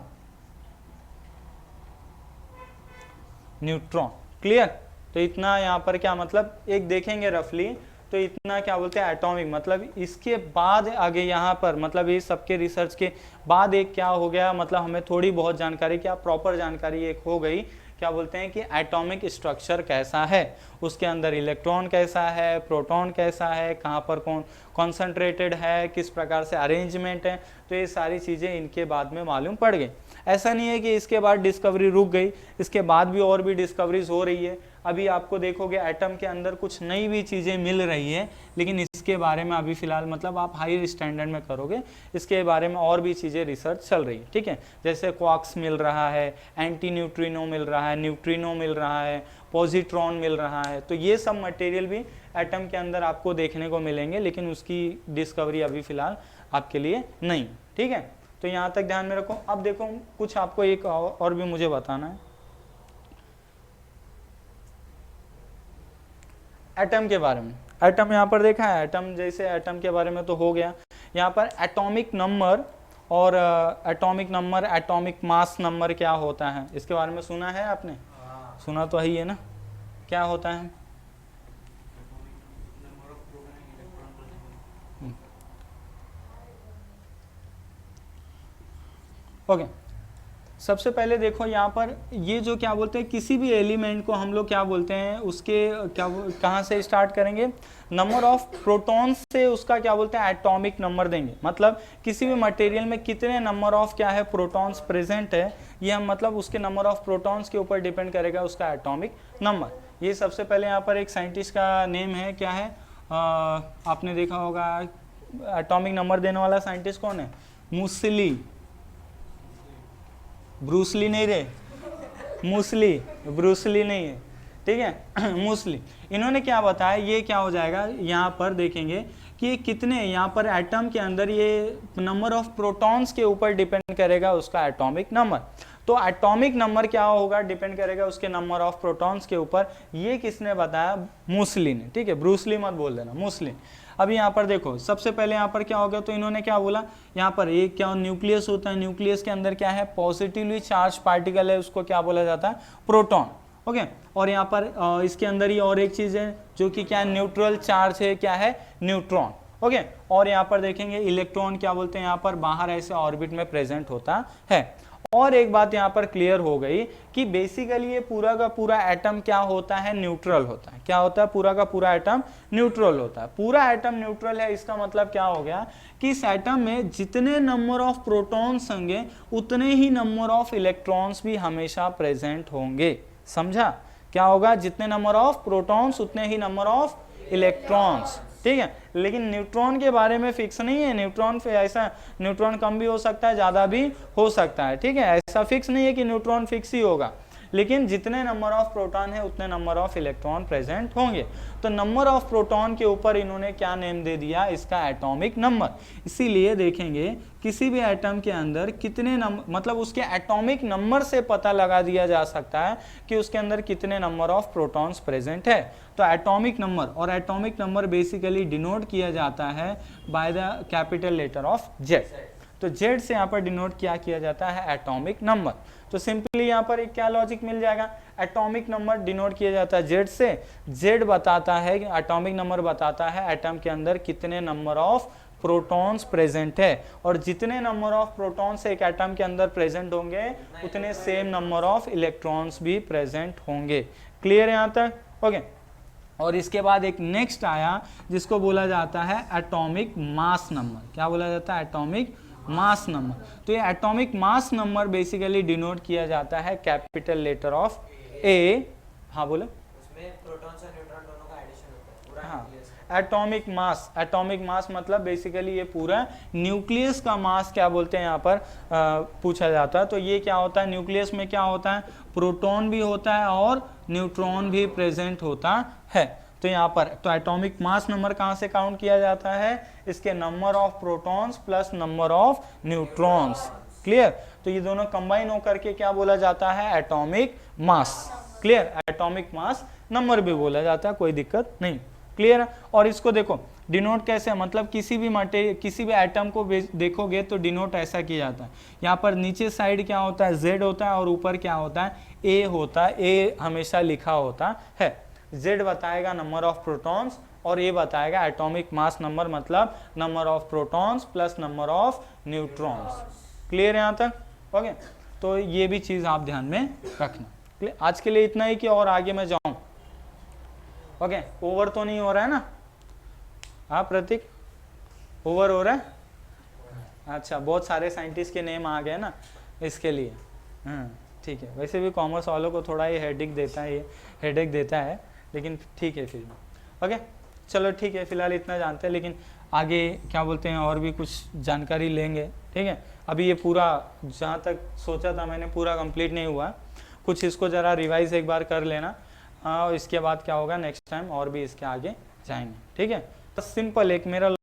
Neutron, clear? तो इतना यहाँ पर क्या मतलब एक देखेंगे रफली, तो इतना क्या बोलते हैं एटॉमिक, मतलब इसके बाद आगे यहाँ पर मतलब ये सबके रिसर्च के बाद एक क्या हो गया, मतलब हमें थोड़ी बहुत जानकारी, क्या प्रॉपर जानकारी एक हो गई, क्या बोलते हैं कि एटॉमिक स्ट्रक्चर कैसा है, उसके अंदर इलेक्ट्रॉन कैसा है, प्रोटॉन कैसा है, कहाँ पर कौन कॉन्सेंट्रेटेड है, किस प्रकार से अरेंजमेंट है, तो ये सारी चीज़ें इनके बाद में मालूम पड़ गई। ऐसा नहीं है कि इसके बाद डिस्कवरी रुक गई, इसके बाद भी और भी डिस्कवरीज हो रही है। अभी आपको देखोगे एटम के अंदर कुछ नई भी चीज़ें मिल रही है, लेकिन इसके बारे में अभी फिलहाल मतलब आप हाई स्टैंडर्ड में करोगे, इसके बारे में और भी चीज़ें रिसर्च चल रही है, ठीक है? जैसे क्वार्क्स मिल रहा है, एंटी न्यूट्रिनो मिल रहा है, न्यूट्रिनो मिल रहा है, पॉजिट्रॉन मिल रहा है, तो ये सब मटेरियल भी एटम के अंदर आपको देखने को मिलेंगे, लेकिन उसकी डिस्कवरी अभी फिलहाल आपके लिए नहीं, ठीक है? तो यहाँ तक ध्यान में रखो। अब देखो कुछ आपको एक और भी मुझे बताना है एटम के बारे में। एटम यहाँ पर देखा है, एटम जैसे एटम के बारे में तो हो गया। यहाँ पर एटॉमिक नंबर और एटॉमिक मास नंबर क्या होता है, इसके बारे में सुना है आपने? सुना तो है ना, क्या होता है? ओके सबसे पहले देखो यहाँ पर ये जो क्या बोलते हैं, किसी भी एलिमेंट को हम लोग क्या बोलते हैं, उसके क्या कहाँ से स्टार्ट करेंगे? नंबर ऑफ प्रोटॉन्स से उसका क्या बोलते हैं, एटॉमिक नंबर देंगे। मतलब किसी भी मटेरियल में कितने नंबर ऑफ क्या है, प्रोटॉन्स प्रेजेंट है, ये हम मतलब उसके नंबर ऑफ प्रोटॉन्स के ऊपर डिपेंड करेगा उसका एटॉमिक नंबर। ये सबसे पहले यहाँ पर एक साइंटिस्ट का नेम है, क्या है, आपने देखा होगा एटॉमिक नंबर देने वाला साइंटिस्ट कौन है? मूसली, ब्रूसली नहीं रे, मूसली, ब्रूसली नहीं है, ठीक है मूसली। इन्होंने क्या बताया, ये क्या हो जाएगा, यहाँ पर देखेंगे कि कितने यहाँ पर एटम के अंदर ये नंबर ऑफ प्रोटॉन्स के ऊपर डिपेंड करेगा उसका एटॉमिक नंबर। तो एटॉमिक नंबर क्या होगा, डिपेंड करेगा उसके नंबर ऑफ प्रोटॉन्स के ऊपर। ये किसने बताया? मूसली ने, ठीक है, ब्रूसली मत बोल देना, मूसली। अभी यहाँ पर देखो सबसे पहले यहाँ पर क्या हो गया, तो इन्होंने क्या बोला, यहाँ पर एक क्या न्यूक्लियस होता है, न्यूक्लियस के अंदर क्या है, पॉजिटिवली चार्ज पार्टिकल है, उसको क्या बोला जाता है? प्रोटॉन। ओके और यहाँ पर इसके अंदर ही और एक चीज है जो कि क्या न्यूट्रल चार्ज है, क्या है? न्यूट्रॉन। ओके और यहाँ पर देखेंगे इलेक्ट्रॉन क्या बोलते हैं, यहाँ पर बाहर ऐसे ऑर्बिट में प्रेजेंट होता है। और एक बात यहाँ पर क्लियर हो गई कि बेसिकली ये पूरा का पूरा एटम क्या होता है, न्यूट्रल होता है। क्या होता है? पूरा का पूरा एटम न्यूट्रल होता है। पूरा एटम न्यूट्रल है, इसका मतलब क्या हो गया कि इस एटम में जितने नंबर ऑफ प्रोटॉन्स होंगे उतने ही नंबर ऑफ इलेक्ट्रॉन्स भी हमेशा प्रेजेंट होंगे। समझा? क्या होगा? जितने नंबर ऑफ प्रोटॉन्स उतने ही नंबर ऑफ इलेक्ट्रॉन्स, ठीक है। लेकिन न्यूट्रॉन के बारे में फिक्स नहीं है, न्यूट्रॉन पे ऐसा न्यूट्रॉन कम भी हो सकता है, ज़्यादा भी हो सकता है, ठीक है। ऐसा फिक्स नहीं है कि न्यूट्रॉन फिक्स ही होगा, लेकिन जितने नंबर ऑफ प्रोटॉन है उतने नंबर ऑफ इलेक्ट्रॉन प्रेजेंट होंगे। तो नंबर ऑफ प्रोटॉन के ऊपर इन्होंने क्या नेम दे दिया, इसका एटॉमिक नंबर। इसीलिए देखेंगे किसी भी एटम के अंदर कितने नंबर, मतलब उसके एटॉमिक नंबर से पता लगा दिया जा सकता है कि उसके अंदर कितने नंबर ऑफ प्रोटॉन्स प्रेजेंट है। तो एटॉमिक नंबर, और एटॉमिक नंबर बेसिकली डिनोट किया जाता है by the capital letter of Z. तो जेड से यहाँ पर डिनोट किया जाता है एटॉमिक नंबर। तो सिंपली यहाँ पर एक क्या लॉजिक मिल जाएगा, एटॉमिक नंबर डिनोट किया जाता है जेड से। जेड बताता है कि एटॉमिक नंबर बताता है एटम के अंदर कितने नंबर ऑफ प्रोटॉन्स प्रेजेंट है, और जितने नंबर ऑफ प्रोटॉन्स एक एटम के अंदर प्रेजेंट होंगे उतने सेम नंबर ऑफ इलेक्ट्रॉन्स भी प्रेजेंट होंगे। क्लियर है यहाँ तक? ओके और इसके बाद एक नेक्स्ट आया जिसको बोला जाता है एटॉमिक मास नंबर। क्या बोला जाता है? Atomic mass number. तो ये atomic mass number basically denote किया जाता है कैपिटल लेटर ऑफ ए। हाँ बोलो। उसमें प्रोटॉन्स और न्यूट्रॉन दोनों का एडिशन होता है पूरा। हाँ एटॉमिक मास, एटॉमिक मास मतलब बेसिकली ये पूरा न्यूक्लियस का मास क्या बोलते हैं यहाँ पर पूछा जाता है। तो ये क्या होता है, न्यूक्लियस में क्या होता है, प्रोटॉन भी होता है और न्यूट्रॉन भी प्रेजेंट होता है। तो यहाँ पर तो एटॉमिक मास नंबर कहाँ से काउंट किया जाता है, इसके number of protons plus number of neutrons. Clear? तो ये दोनों कंबाइन होकर के क्या बोला जाता है, atomic mass. Clear? Atomic mass number भी बोला जाता है, कोई दिक्कत नहीं। क्लियर है? और इसको देखो डिनोट कैसे, मतलब किसी भी मटेरियल किसी भी एटम को देखोगे तो डिनोट ऐसा किया जाता है। यहाँ पर नीचे साइड क्या होता है, जेड होता है, और ऊपर क्या होता है, ए होता है। ए हमेशा लिखा होता है। जेड बताएगा नंबर ऑफ प्रोटॉन्स और ए बताएगा एटॉमिक मास नंबर, मतलब number of protons plus number of neutrons. Clear है यहाँ तक? ओके तो ये भी चीज़ आप ध्यान में रखना। आज के लिए इतना ही कि और आगे मैं जाऊँ। ओके ओवर तो नहीं हो रहा है ना? हाँ प्रतीक, ओवर हो रहा है? अच्छा बहुत सारे साइंटिस्ट के नेम आ गए ना इसके लिए। ठीक है, वैसे भी कॉमर्स वालों को थोड़ा ये हेडेक देता है, लेकिन ठीक है फिर। ओके चलो ठीक है, फिलहाल इतना जानते हैं, लेकिन आगे क्या बोलते हैं और भी कुछ जानकारी लेंगे। ठीक है, अभी ये पूरा जहाँ तक सोचा था मैंने पूरा कंप्लीट नहीं हुआ, कुछ इसको ज़रा रिवाइज एक बार कर लेना। और इसके बाद क्या होगा, नेक्स्ट टाइम और भी इसके आगे जाएंगे। ठीक है, तो सिंपल एक मेरा